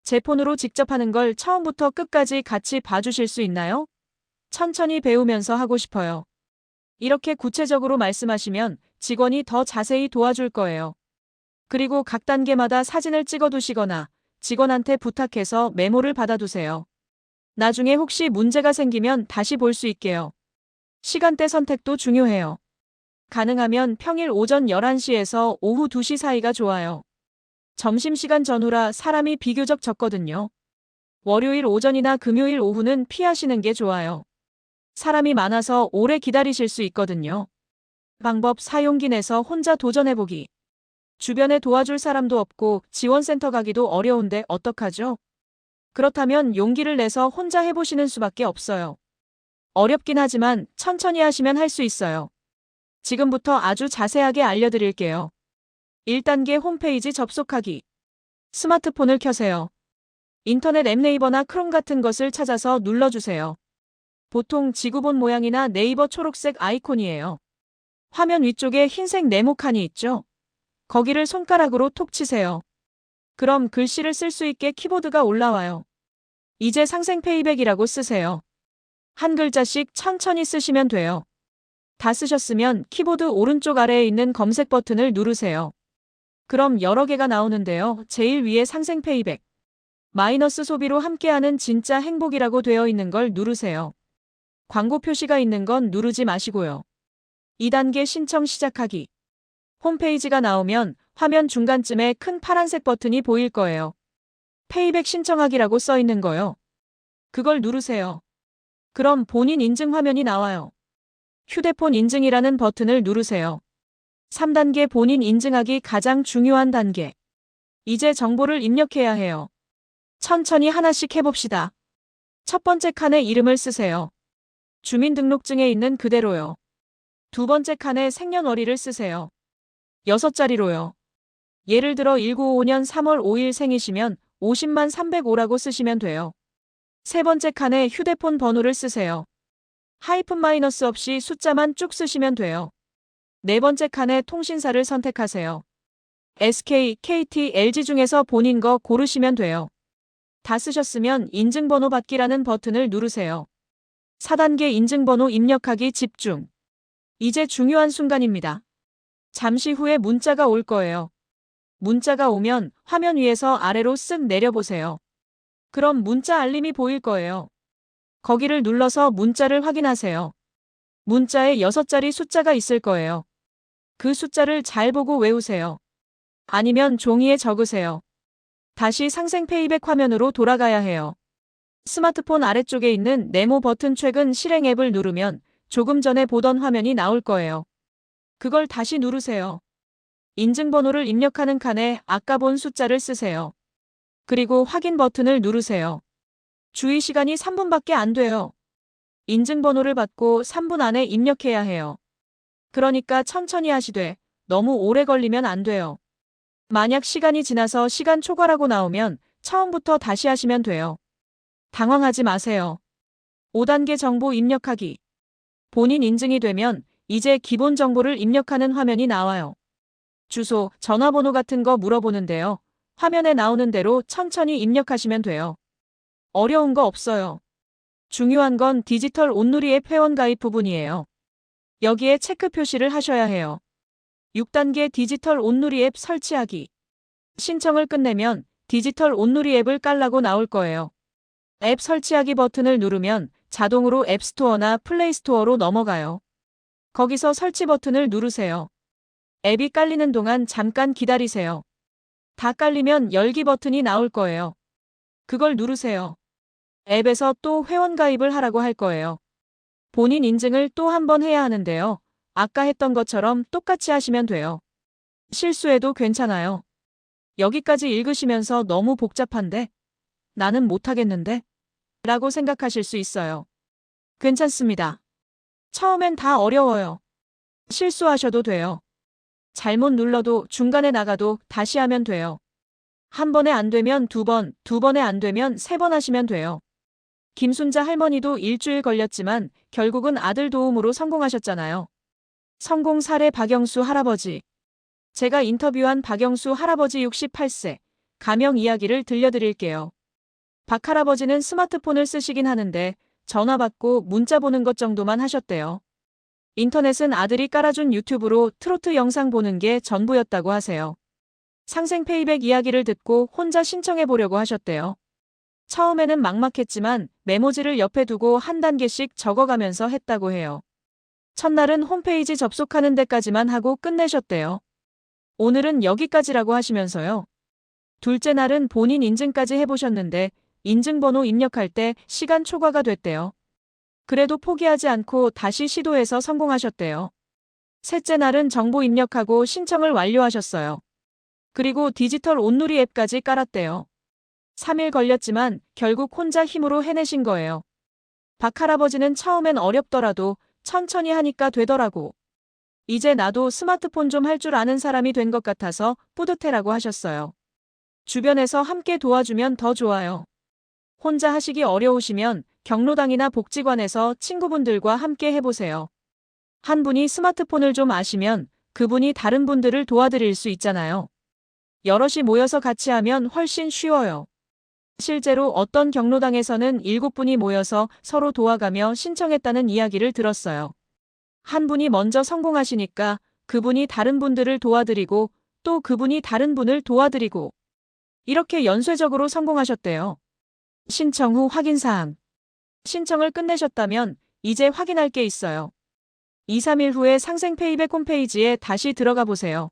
제 폰으로 직접 하는 걸 처음부터 끝까지 같이 봐주실 수 있나요? 천천히 배우면서 하고 싶어요. 이렇게 구체적으로 말씀하시면 직원이 더 자세히 도와줄 거예요. 그리고 각 단계마다 사진을 찍어두시거나 직원한테 부탁해서 메모를 받아두세요. 나중에 혹시 문제가 생기면 다시 볼 수 있게요. 시간대 선택도 중요해요. 가능하면 평일 오전 11시에서 오후 2시 사이가 좋아요. 점심시간 전후라 사람이 비교적 적거든요. 월요일 오전이나 금요일 오후는 피하시는 게 좋아요. 사람이 많아서 오래 기다리실 수 있거든요. 방법 4. 용기 내서 혼자 도전해보기. 주변에 도와줄 사람도 없고 지원센터 가기도 어려운데 어떡하죠? 그렇다면 용기를 내서 혼자 해보시는 수밖에 없어요. 어렵긴 하지만 천천히 하시면 할 수 있어요. 지금부터 아주 자세하게 알려드릴게요. 1단계 홈페이지 접속하기. 스마트폰을 켜세요. 인터넷 앱 네이버나 크롬 같은 것을 찾아서 눌러주세요. 보통 지구본 모양이나 네이버 초록색 아이콘이에요. 화면 위쪽에 흰색 네모칸이 있죠? 거기를 손가락으로 톡 치세요. 그럼 글씨를 쓸 수 있게 키보드가 올라와요. 이제 상생 페이백이라고 쓰세요. 한 글자씩 천천히 쓰시면 돼요. 다 쓰셨으면 키보드 오른쪽 아래에 있는 검색 버튼을 누르세요. 그럼 여러 개가 나오는데요. 제일 위에 상생 페이백, 마이너스 소비로 함께하는 진짜 행복이라고 되어 있는 걸 누르세요. 광고 표시가 있는 건 누르지 마시고요. 2단계 신청 시작하기. 홈페이지가 나오면 화면 중간쯤에 큰 파란색 버튼이 보일 거예요. 페이백 신청하기라고 써 있는 거요. 그걸 누르세요. 그럼 본인 인증 화면이 나와요. 휴대폰 인증이라는 버튼을 누르세요. 3단계 본인 인증하기 가장 중요한 단계. 이제 정보를 입력해야 해요. 천천히 하나씩 해봅시다. 첫 번째 칸에 이름을 쓰세요. 주민등록증에 있는 그대로요. 두 번째 칸에 생년월일을 쓰세요. 6자리로요. 예를 들어 1955년 3월 5일 생이시면 50만 305라고 쓰시면 돼요. 세 번째 칸에 휴대폰 번호를 쓰세요. 하이픈 마이너스 없이 숫자만 쭉 쓰시면 돼요. 네 번째 칸에 통신사를 선택하세요. SK, KT, LG 중에서 본인 거 고르시면 돼요. 다 쓰셨으면 인증번호 받기라는 버튼을 누르세요. 4단계 인증번호 입력하기 집중. 이제 중요한 순간입니다. 잠시 후에 문자가 올 거예요. 문자가 오면 화면 위에서 아래로 쓱 내려보세요. 그럼 문자 알림이 보일 거예요. 거기를 눌러서 문자를 확인하세요. 문자에 6자리 숫자가 있을 거예요. 그 숫자를 잘 보고 외우세요. 아니면 종이에 적으세요. 다시 상생 페이백 화면으로 돌아가야 해요. 스마트폰 아래쪽에 있는 네모 버튼 최근 실행 앱을 누르면 조금 전에 보던 화면이 나올 거예요. 그걸 다시 누르세요. 인증번호를 입력하는 칸에 아까 본 숫자를 쓰세요. 그리고 확인 버튼을 누르세요. 주의 시간이 3분밖에 안 돼요. 인증번호를 받고 3분 안에 입력해야 해요. 그러니까 천천히 하시되 너무 오래 걸리면 안 돼요. 만약 시간이 지나서 시간 초과라고 나오면 처음부터 다시 하시면 돼요. 당황하지 마세요. 5단계 정보 입력하기. 본인 인증이 되면 이제 기본 정보를 입력하는 화면이 나와요. 주소, 전화번호 같은 거 물어보는데요. 화면에 나오는 대로 천천히 입력하시면 돼요. 어려운 거 없어요. 중요한 건 디지털 온누리 앱 회원가입 부분이에요. 여기에 체크 표시를 하셔야 해요. 6단계 디지털 온누리 앱 설치하기. 신청을 끝내면 디지털 온누리 앱을 깔라고 나올 거예요. 앱 설치하기 버튼을 누르면 자동으로 앱스토어나 플레이스토어로 넘어가요. 거기서 설치 버튼을 누르세요. 앱이 깔리는 동안 잠깐 기다리세요. 다 깔리면 열기 버튼이 나올 거예요. 그걸 누르세요. 앱에서 또 회원 가입을 하라고 할 거예요. 본인 인증을 또 한 번 해야 하는데요. 아까 했던 것처럼 똑같이 하시면 돼요. 실수해도 괜찮아요. 여기까지 읽으시면서 너무 복잡한데? 나는 못하겠는데? 라고 생각하실 수 있어요. 괜찮습니다. 처음엔 다 어려워요. 실수하셔도 돼요. 잘못 눌러도 중간에 나가도 다시 하면 돼요. 한 번에 안 되면 두 번, 두 번에 안 되면 3번 하시면 돼요. 김순자 할머니도 일주일 걸렸지만 결국은 아들 도움으로 성공하셨잖아요. 성공 사례 박영수 할아버지. 제가 인터뷰한 박영수 할아버지 68세 가명 이야기를 들려드릴게요. 박 할아버지는 스마트폰을 쓰시긴 하는데 전화 받고 문자 보는 것 정도만 하셨대요. 인터넷은 아들이 깔아준 유튜브로 트로트 영상 보는 게 전부였다고 하세요. 상생 페이백 이야기를 듣고 혼자 신청해 보려고 하셨대요. 처음에는 막막했지만 메모지를 옆에 두고 한 단계씩 적어가면서 했다고 해요. 첫날은 홈페이지 접속하는 데까지만 하고 끝내셨대요. 오늘은 여기까지라고 하시면서요. 둘째 날은 본인 인증까지 해보셨는데 인증번호 입력할 때 시간 초과가 됐대요. 그래도 포기하지 않고 다시 시도해서 성공하셨대요. 셋째 날은 정보 입력하고 신청을 완료하셨어요. 그리고 디지털 온누리 앱까지 깔았대요. 3일 걸렸지만 결국 혼자 힘으로 해내신 거예요. 박 할아버지는 처음엔 어렵더라도 천천히 하니까 되더라고. 이제 나도 스마트폰 좀 할 줄 아는 사람이 된 것 같아서 뿌듯해라고 하셨어요. 주변에서 함께 도와주면 더 좋아요. 혼자 하시기 어려우시면 경로당이나 복지관에서 친구분들과 함께 해보세요. 한 분이 스마트폰을 좀 아시면 그분이 다른 분들을 도와드릴 수 있잖아요. 여럿이 모여서 같이 하면 훨씬 쉬워요. 실제로 어떤 경로당에서는 7분이 모여서 서로 도와가며 신청했다는 이야기를 들었어요. 한 분이 먼저 성공하시니까 그분이 다른 분들을 도와드리고 또 그분이 다른 분을 도와드리고 이렇게 연쇄적으로 성공하셨대요. 신청 후 확인사항. 신청을 끝내셨다면 이제 확인할 게 있어요. 2, 3일 후에 상생페이백 홈페이지에 다시 들어가 보세요.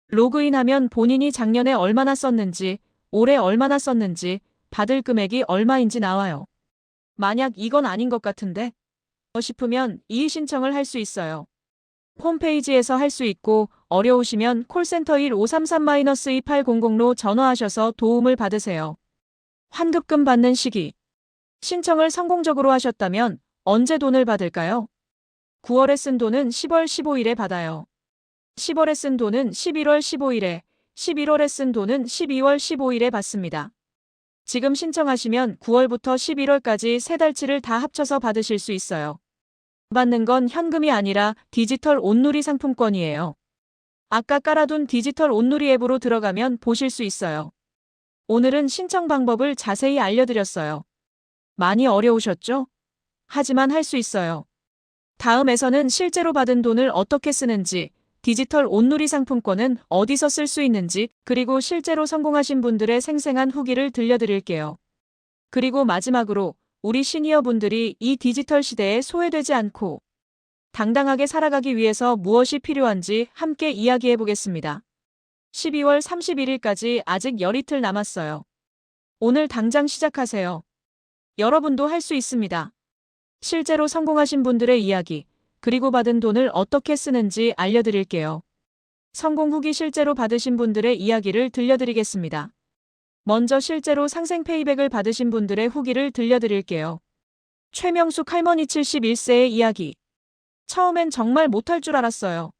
로그인하면 본인이 작년에 얼마나 썼는지, 올해 얼마나 썼는지, 받을 금액이 얼마인지 나와요. 만약 이건 아닌 것 같은데? 싶으면 이의 신청을 할 수 있어요. 홈페이지에서 할 수 있고 어려우시면 콜센터 1533-2800로 전화하셔서 도움을 받으세요. 환급금 받는 시기. 신청을 성공적으로 하셨다면 언제 돈을 받을까요? 9월에 쓴 돈은 10월 15일에 받아요. 10월에 쓴 돈은 11월 15일에, 11월에 쓴 돈은 12월 15일에 받습니다. 지금 신청하시면 9월부터 11월까지 3달치를 다 합쳐서 받으실 수 있어요. 받는 건 현금이 아니라 디지털 온누리 상품권이에요. 아까 깔아둔 디지털 온누리 앱으로 들어가면 보실 수 있어요. 오늘은 신청 방법을 자세히 알려드렸어요. 많이 어려우셨죠? 하지만 할 수 있어요. 다음에서는 실제로 받은 돈을 어떻게 쓰는지, 디지털 온누리 상품권은 어디서 쓸 수 있는지, 그리고 실제로 성공하신 분들의 생생한 후기를 들려드릴게요. 그리고 마지막으로 우리 시니어 분들이 이 디지털 시대에 소외되지 않고 당당하게 살아가기 위해서 무엇이 필요한지 함께 이야기해 보겠습니다. 12월 31일까지 아직 열이틀 남았어요. 오늘 당장 시작하세요. 여러분도 할 수 있습니다. 실제로 성공하신 분들의 이야기, 그리고 받은 돈을 어떻게 쓰는지 알려드릴게요. 성공 후기 실제로 받으신 분들의 이야기를 들려드리겠습니다. 먼저 실제로 상생페이백을 받으신 분들의 후기를 들려드릴게요. 최명숙 할머니 71세의 이야기. 처음엔 정말 못할 줄 알았어요.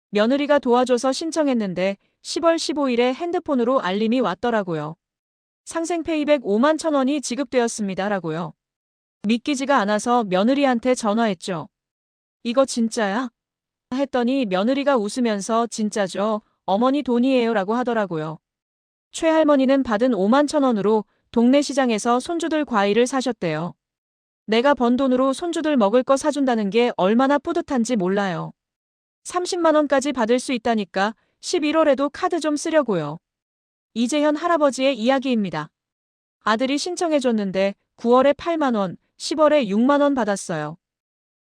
며느리가 도와줘서 신청했는데 10월 15일에 핸드폰으로 알림이 왔더라고요. 상생페이백 5만 1,000원이 지급되었습니다. 라고요. 믿기지가 않아서 며느리한테 전화했죠. 이거 진짜야? 했더니 며느리가 웃으면서 진짜죠. 어머니 돈이에요. 라고 하더라고요. 최 할머니는 받은 5만 1,000원으로 동네 시장에서 손주들 과일을 사셨대요. 내가 번 돈으로 손주들 먹을 거 사준다는 게 얼마나 뿌듯한지 몰라요. 30만 원까지 받을 수 있다니까 11월에도 카드 좀 쓰려고요. 이재현 할아버지의 이야기입니다. 아들이 신청해줬는데 9월에 8만 원, 10월에 6만 원 받았어요.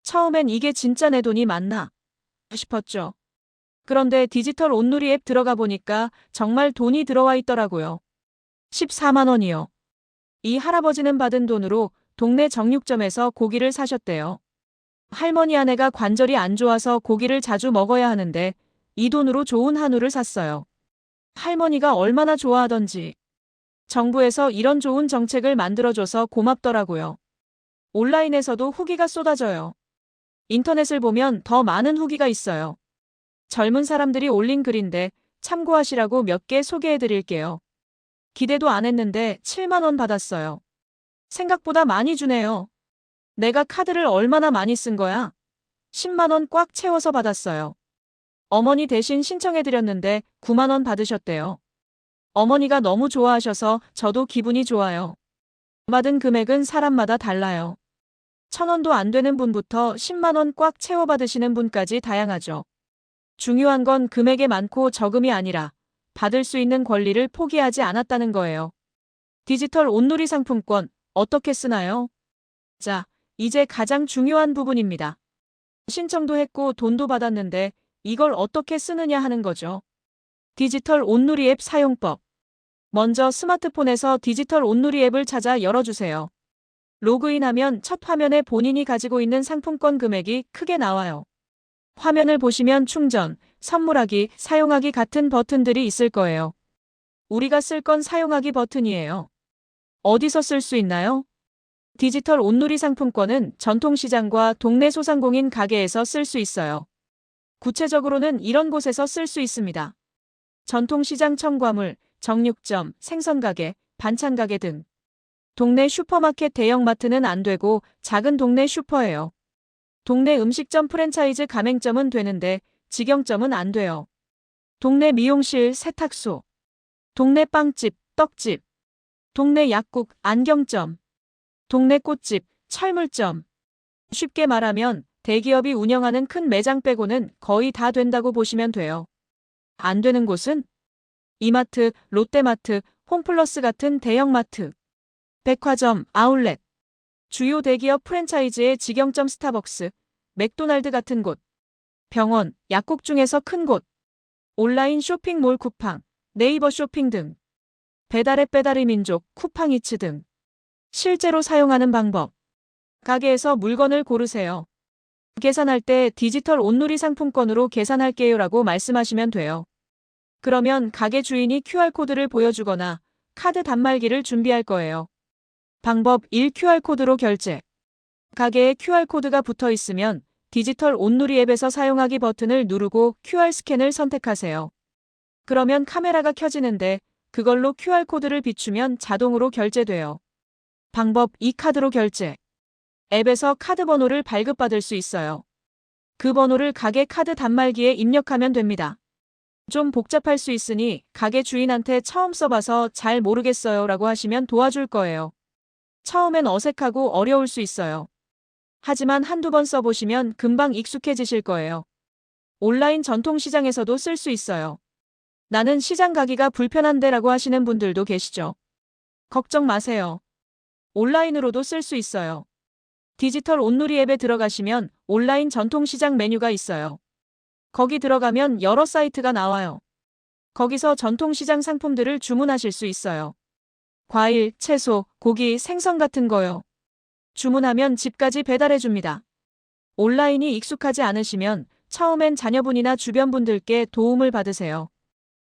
처음엔 이게 진짜 내 돈이 맞나 싶었죠. 그런데 디지털 온누리 앱 들어가 보니까 정말 돈이 들어와 있더라고요. 14만 원이요. 이 할아버지는 받은 돈으로 동네 정육점에서 고기를 사셨대요. 할머니 아내가 관절이 안 좋아서 고기를 자주 먹어야 하는데 이 돈으로 좋은 한우를 샀어요. 할머니가 얼마나 좋아하던지. 정부에서 이런 좋은 정책을 만들어줘서 고맙더라고요. 온라인에서도 후기가 쏟아져요. 인터넷을 보면 더 많은 후기가 있어요. 젊은 사람들이 올린 글인데 참고하시라고 몇 개 소개해드릴게요. 기대도 안 했는데 7만 원 받았어요. 생각보다 많이 주네요. 내가 카드를 얼마나 많이 쓴 거야? 10만 원 꽉 채워서 받았어요. 어머니 대신 신청해드렸는데 9만 원 받으셨대요. 어머니가 너무 좋아하셔서 저도 기분이 좋아요. 받은 금액은 사람마다 달라요. 1,000원도 안 되는 분부터 10만 원 꽉 채워 받으시는 분까지 다양하죠. 중요한 건 금액이 많고 적음이 아니라 받을 수 있는 권리를 포기하지 않았다는 거예요. 디지털 온누리 상품권 어떻게 쓰나요? 자, 이제 가장 중요한 부분입니다. 신청도 했고 돈도 받았는데 이걸 어떻게 쓰느냐 하는 거죠. 디지털 온누리 앱 사용법. 먼저 스마트폰에서 디지털 온누리 앱을 찾아 열어주세요. 로그인하면 첫 화면에 본인이 가지고 있는 상품권 금액이 크게 나와요. 화면을 보시면 충전, 선물하기, 사용하기 같은 버튼들이 있을 거예요. 우리가 쓸 건 사용하기 버튼이에요. 어디서 쓸 수 있나요? 디지털 온누리 상품권은 전통시장과 동네 소상공인 가게에서 쓸 수 있어요. 구체적으로는 이런 곳에서 쓸 수 있습니다. 전통시장 첨과물, 정육점, 생선가게, 반찬가게 등. 동네 슈퍼마켓 대형마트는 안 되고 작은 동네 슈퍼예요. 동네 음식점 프랜차이즈 가맹점은 되는데 직영점은 안 돼요. 동네 미용실, 세탁소, 동네 빵집, 떡집, 동네 약국, 안경점, 동네 꽃집, 철물점. 쉽게 말하면 대기업이 운영하는 큰 매장 빼고는 거의 다 된다고 보시면 돼요. 안 되는 곳은 이마트, 롯데마트, 홈플러스 같은 대형마트, 백화점, 아울렛, 주요 대기업 프랜차이즈의 직영점 스타벅스, 맥도날드 같은 곳, 병원, 약국 중에서 큰 곳, 온라인 쇼핑몰 쿠팡, 네이버 쇼핑 등, 배달앱 배달의 민족, 쿠팡이츠 등. 실제로 사용하는 방법. 가게에서 물건을 고르세요. 계산할 때 디지털 온누리 상품권으로 계산할게요라고 말씀하시면 돼요. 그러면 가게 주인이 QR코드를 보여주거나 카드 단말기를 준비할 거예요. 방법 1. QR코드로 결제. 가게에 QR코드가 붙어 있으면 디지털 온누리 앱에서 사용하기 버튼을 누르고 QR 스캔을 선택하세요. 그러면 카메라가 켜지는데 그걸로 QR코드를 비추면 자동으로 결제돼요. 방법 2. 카드로 결제. 앱에서 카드 번호를 발급받을 수 있어요. 그 번호를 가게 카드 단말기에 입력하면 됩니다. 좀 복잡할 수 있으니 가게 주인한테 처음 써봐서 잘 모르겠어요 라고 하시면 도와줄 거예요. 처음엔 어색하고 어려울 수 있어요. 하지만 한두 번 써보시면 금방 익숙해지실 거예요. 온라인 전통시장에서도 쓸 수 있어요. 나는 시장 가기가 불편한데 라고 하시는 분들도 계시죠. 걱정 마세요. 온라인으로도 쓸 수 있어요. 디지털 온누리 앱에 들어가시면 온라인 전통시장 메뉴가 있어요. 거기 들어가면 여러 사이트가 나와요. 거기서 전통시장 상품들을 주문하실 수 있어요. 과일, 채소, 고기, 생선 같은 거요. 주문하면 집까지 배달해줍니다. 온라인이 익숙하지 않으시면 처음엔 자녀분이나 주변 분들께 도움을 받으세요.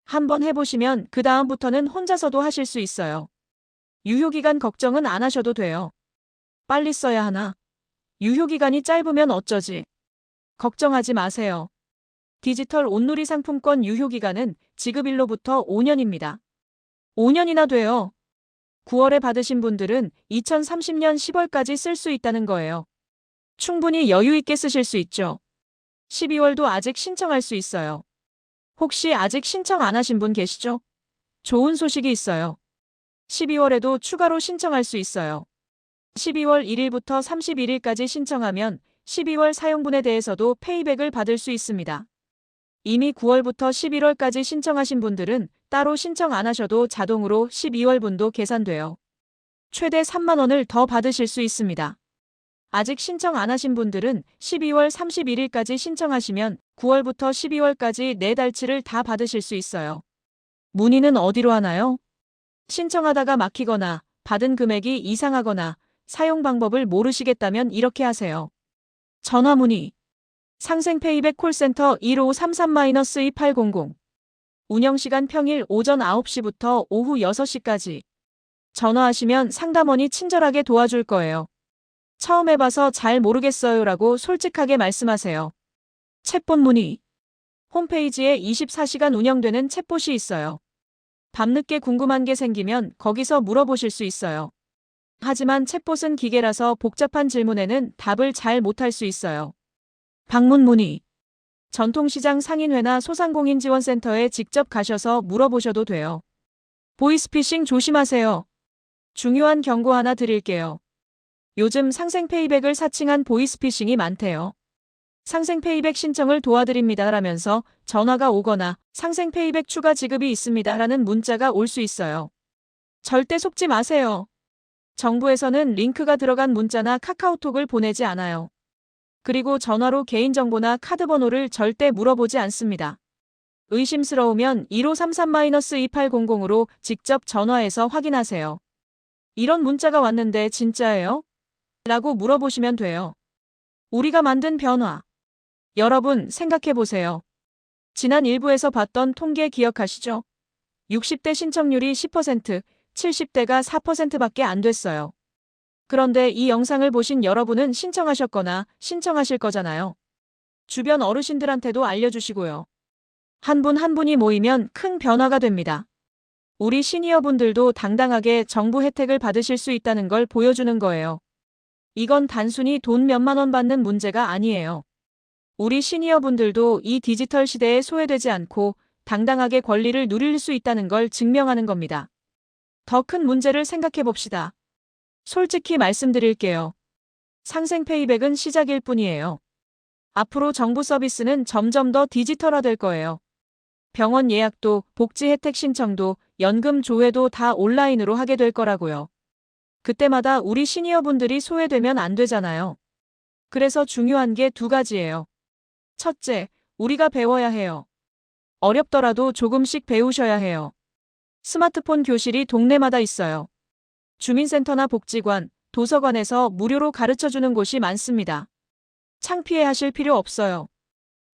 한번 해보시면 그 다음부터는 혼자서도 하실 수 있어요. 유효기간 걱정은 안 하셔도 돼요. 빨리 써야 하나? 유효기간이 짧으면 어쩌지? 걱정하지 마세요. 디지털 온누리 상품권 유효기간은 지급일로부터 5년입니다. 5년이나 돼요. 9월에 받으신 분들은 2030년 10월까지 쓸 수 있다는 거예요. 충분히 여유 있게 쓰실 수 있죠. 12월도 아직 신청할 수 있어요. 혹시 아직 신청 안 하신 분 계시죠? 좋은 소식이 있어요. 12월에도 추가로 신청할 수 있어요. 12월 1일부터 31일까지 신청하면 12월 사용분에 대해서도 페이백을 받을 수 있습니다. 이미 9월부터 11월까지 신청하신 분들은 따로 신청 안 하셔도 자동으로 12월분도 계산돼요. 최대 3만 원을 더 받으실 수 있습니다. 아직 신청 안 하신 분들은 12월 31일까지 신청하시면 9월부터 12월까지 4달치를 다 받으실 수 있어요. 문의는 어디로 하나요? 신청하다가 막히거나 받은 금액이 이상하거나 사용 방법을 모르시겠다면 이렇게 하세요. 전화 문의. 상생페이백 콜센터 1533-2800. 운영시간 평일 오전 9시부터 오후 6시까지. 전화하시면 상담원이 친절하게 도와줄 거예요. 처음 해봐서 잘 모르겠어요 라고 솔직하게 말씀하세요. 챗봇 문의. 홈페이지에 24시간 운영되는 챗봇이 있어요. 밤늦게 궁금한 게 생기면 거기서 물어보실 수 있어요. 하지만 챗봇은 기계라서 복잡한 질문에는 답을 잘 못할 수 있어요. 방문 문의. 전통시장 상인회나 소상공인지원센터에 직접 가셔서 물어보셔도 돼요. 보이스피싱 조심하세요. 중요한 경고 하나 드릴게요. 요즘 상생페이백을 사칭한 보이스피싱이 많대요. 상생페이백 신청을 도와드립니다 라면서 전화가 오거나 상생페이백 추가 지급이 있습니다 라는 문자가 올 수 있어요. 절대 속지 마세요. 정부에서는 링크가 들어간 문자나 카카오톡을 보내지 않아요. 그리고 전화로 개인정보나 카드번호를 절대 물어보지 않습니다. 의심스러우면 1533-2800으로 직접 전화해서 확인하세요. 이런 문자가 왔는데 진짜예요? 라고 물어보시면 돼요. 우리가 만든 변화. 여러분 생각해보세요. 지난 일부에서 봤던 통계 기억하시죠? 60대 신청률이 10%, 70대가 4%밖에 안 됐어요. 그런데 이 영상을 보신 여러분은 신청하셨거나 신청하실 거잖아요. 주변 어르신들한테도 알려주시고요. 한 분 한 분이 모이면 큰 변화가 됩니다. 우리 시니어분들도 당당하게 정부 혜택을 받으실 수 있다는 걸 보여주는 거예요. 이건 단순히 돈 몇만 원 받는 문제가 아니에요. 우리 시니어분들도 이 디지털 시대에 소외되지 않고 당당하게 권리를 누릴 수 있다는 걸 증명하는 겁니다. 더 큰 문제를 생각해 봅시다. 솔직히 말씀드릴게요. 상생 페이백은 시작일 뿐이에요. 앞으로 정부 서비스는 점점 더 디지털화될 거예요. 병원 예약도, 복지 혜택 신청도, 연금 조회도 다 온라인으로 하게 될 거라고요. 그때마다 우리 시니어분들이 소외되면 안 되잖아요. 그래서 중요한 게 두 가지예요. 첫째, 우리가 배워야 해요. 어렵더라도 조금씩 배우셔야 해요. 스마트폰 교실이 동네마다 있어요. 주민센터나 복지관, 도서관에서 무료로 가르쳐주는 곳이 많습니다. 창피해 하실 필요 없어요.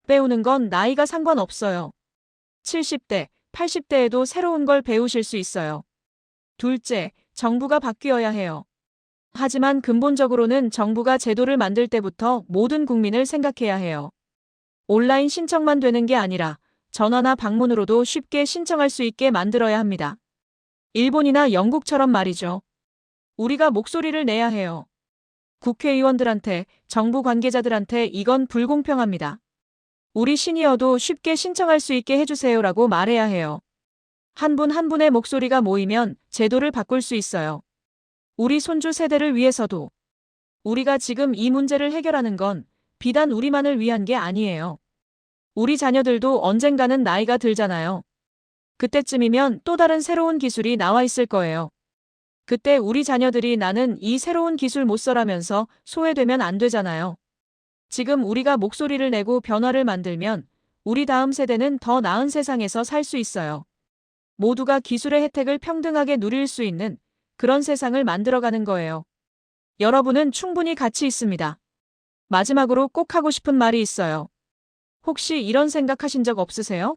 배우는 건 나이가 상관없어요. 70대, 80대에도 새로운 걸 배우실 수 있어요. 둘째, 정부가 바뀌어야 해요. 하지만 근본적으로는 정부가 제도를 만들 때부터 모든 국민을 생각해야 해요. 온라인 신청만 되는 게 아니라 전화나 방문으로도 쉽게 신청할 수 있게 만들어야 합니다. 일본이나 영국처럼 말이죠. 우리가 목소리를 내야 해요. 국회의원들한테, 정부 관계자들한테 이건 불공평합니다. 우리 시니어도 쉽게 신청할 수 있게 해주세요라고 말해야 해요. 한 분 한 분의 목소리가 모이면 제도를 바꿀 수 있어요. 우리 손주 세대를 위해서도. 우리가 지금 이 문제를 해결하는 건 비단 우리만을 위한 게 아니에요. 우리 자녀들도 언젠가는 나이가 들잖아요. 그때쯤이면 또 다른 새로운 기술이 나와 있을 거예요. 그때 우리 자녀들이 나는 이 새로운 기술 못 써라면서 소외되면 안 되잖아요. 지금 우리가 목소리를 내고 변화를 만들면 우리 다음 세대는 더 나은 세상에서 살 수 있어요. 모두가 기술의 혜택을 평등하게 누릴 수 있는 그런 세상을 만들어가는 거예요. 여러분은 충분히 가치 있습니다. 마지막으로 꼭 하고 싶은 말이 있어요. 혹시 이런 생각하신 적 없으세요?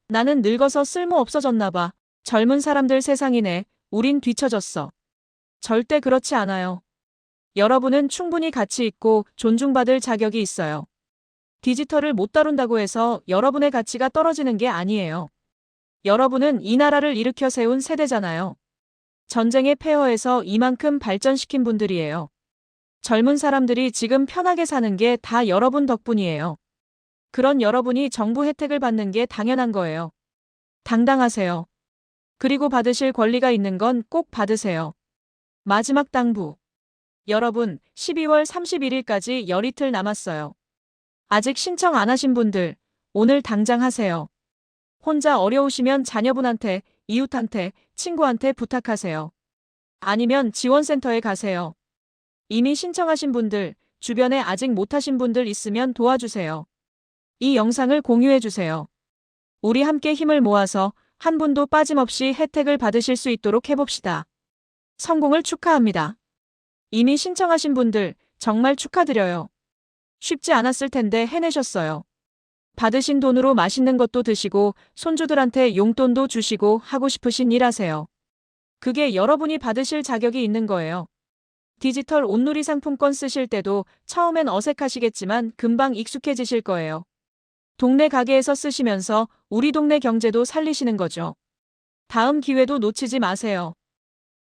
나는 늙어서 쓸모 없어졌나 봐. 젊은 사람들 세상이네. 우린 뒤처졌어. 절대 그렇지 않아요. 여러분은 충분히 가치 있고 존중받을 자격이 있어요. 디지털을 못 다룬다고 해서 여러분의 가치가 떨어지는 게 아니에요. 여러분은 이 나라를 일으켜 세운 세대잖아요. 전쟁의 폐허에서 이만큼 발전시킨 분들이에요. 젊은 사람들이 지금 편하게 사는 게 다 여러분 덕분이에요. 그런 여러분이 정부 혜택을 받는 게 당연한 거예요. 당당하세요. 그리고 받으실 권리가 있는 건 꼭 받으세요. 마지막 당부. 여러분, 12월 31일까지 열이틀 남았어요. 아직 신청 안 하신 분들, 오늘 당장 하세요. 혼자 어려우시면 자녀분한테, 이웃한테, 친구한테 부탁하세요. 아니면 지원센터에 가세요. 이미 신청하신 분들, 주변에 아직 못하신 분들 있으면 도와주세요. 이 영상을 공유해주세요. 우리 함께 힘을 모아서 한 분도 빠짐없이 혜택을 받으실 수 있도록 해봅시다. 성공을 축하합니다. 이미 신청하신 분들 정말 축하드려요. 쉽지 않았을 텐데 해내셨어요. 받으신 돈으로 맛있는 것도 드시고 손주들한테 용돈도 주시고 하고 싶으신 일 하세요. 그게 여러분이 받으실 자격이 있는 거예요. 디지털 온누리 상품권 쓰실 때도 처음엔 어색하시겠지만 금방 익숙해지실 거예요. 동네 가게에서 쓰시면서 우리 동네 경제도 살리시는 거죠. 다음 기회도 놓치지 마세요.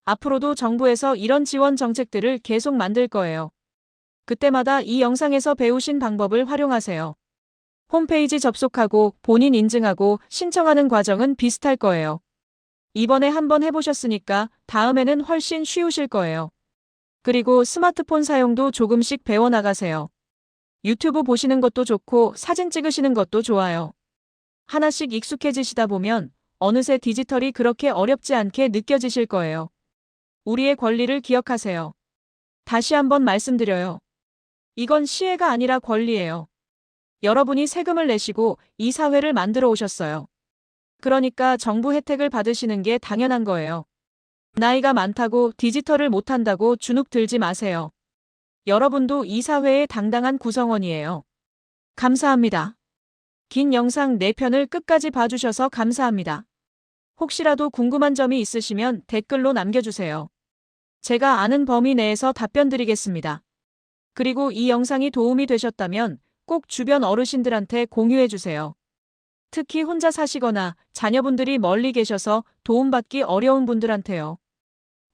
앞으로도 정부에서 이런 지원 정책들을 계속 만들 거예요. 그때마다 이 영상에서 배우신 방법을 활용하세요. 홈페이지 접속하고 본인 인증하고 신청하는 과정은 비슷할 거예요. 이번에 한번 해보셨으니까 다음에는 훨씬 쉬우실 거예요. 그리고 스마트폰 사용도 조금씩 배워나가세요. 유튜브 보시는 것도 좋고 사진 찍으시는 것도 좋아요. 하나씩 익숙해지시다 보면 어느새 디지털이 그렇게 어렵지 않게 느껴지실 거예요. 우리의 권리를 기억하세요. 다시 한번 말씀드려요. 이건 시혜가 아니라 권리예요. 여러분이 세금을 내시고 이 사회를 만들어 오셨어요. 그러니까 정부 혜택을 받으시는 게 당연한 거예요. 나이가 많다고 디지털을 못한다고 주눅 들지 마세요. 여러분도 이 사회의 당당한 구성원이에요. 감사합니다. 긴 영상 4편을 끝까지 봐주셔서 감사합니다. 혹시라도 궁금한 점이 있으시면 댓글로 남겨주세요. 제가 아는 범위 내에서 답변 드리겠습니다. 그리고 이 영상이 도움이 되셨다면 꼭 주변 어르신들한테 공유해주세요. 특히 혼자 사시거나 자녀분들이 멀리 계셔서 도움받기 어려운 분들한테요.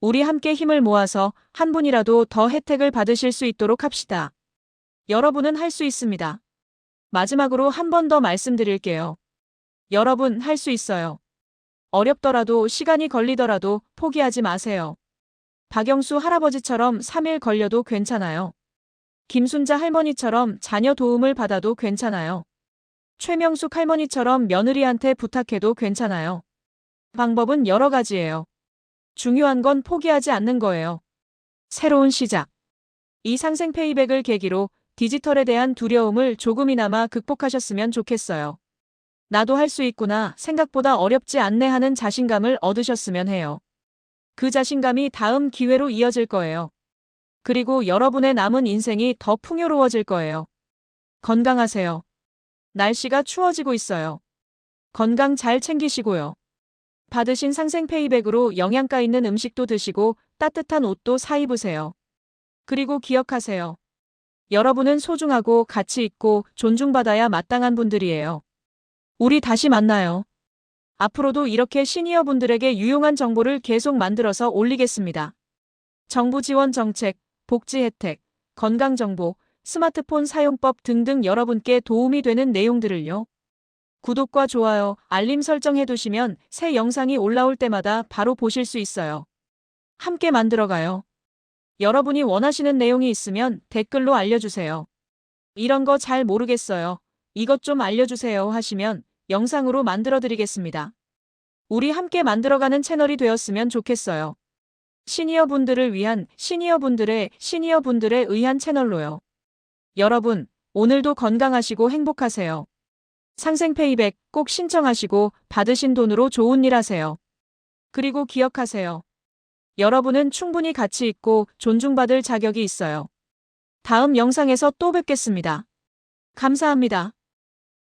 우리 함께 힘을 모아서 한 분이라도 더 혜택을 받으실 수 있도록 합시다. 여러분은 할 수 있습니다. 마지막으로 한 번 더 말씀드릴게요. 여러분 할 수 있어요. 어렵더라도 시간이 걸리더라도 포기하지 마세요. 박영수 할아버지처럼 3일 걸려도 괜찮아요. 김순자 할머니처럼 자녀 도움을 받아도 괜찮아요. 최명숙 할머니처럼 며느리한테 부탁해도 괜찮아요. 방법은 여러 가지예요. 중요한 건 포기하지 않는 거예요. 새로운 시작. 이 상생 페이백을 계기로 디지털에 대한 두려움을 조금이나마 극복하셨으면 좋겠어요. 나도 할 수 있구나, 생각보다 어렵지 않네 하는 자신감을 얻으셨으면 해요. 그 자신감이 다음 기회로 이어질 거예요. 그리고 여러분의 남은 인생이 더 풍요로워질 거예요. 건강하세요. 날씨가 추워지고 있어요. 건강 잘 챙기시고요. 받으신 상생 페이백으로 영양가 있는 음식도 드시고 따뜻한 옷도 사 입으세요. 그리고 기억하세요. 여러분은 소중하고 가치 있고 존중받아야 마땅한 분들이에요. 우리 다시 만나요. 앞으로도 이렇게 시니어 분들에게 유용한 정보를 계속 만들어서 올리겠습니다. 정부 지원 정책, 복지 혜택, 건강 정보, 스마트폰 사용법 등등 여러분께 도움이 되는 내용들을요. 구독과 좋아요, 알림 설정해 두시면 새 영상이 올라올 때마다 바로 보실 수 있어요. 함께 만들어가요. 여러분이 원하시는 내용이 있으면 댓글로 알려주세요. 이런 거 잘 모르겠어요. 이것 좀 알려주세요 하시면 영상으로 만들어드리겠습니다. 우리 함께 만들어가는 채널이 되었으면 좋겠어요. 시니어분들을 위한 시니어분들의 의한 채널로요. 여러분, 오늘도 건강하시고 행복하세요. 상생 페이백 꼭 신청하시고 받으신 돈으로 좋은 일 하세요. 그리고 기억하세요. 여러분은 충분히 가치 있고 존중받을 자격이 있어요. 다음 영상에서 또 뵙겠습니다. 감사합니다.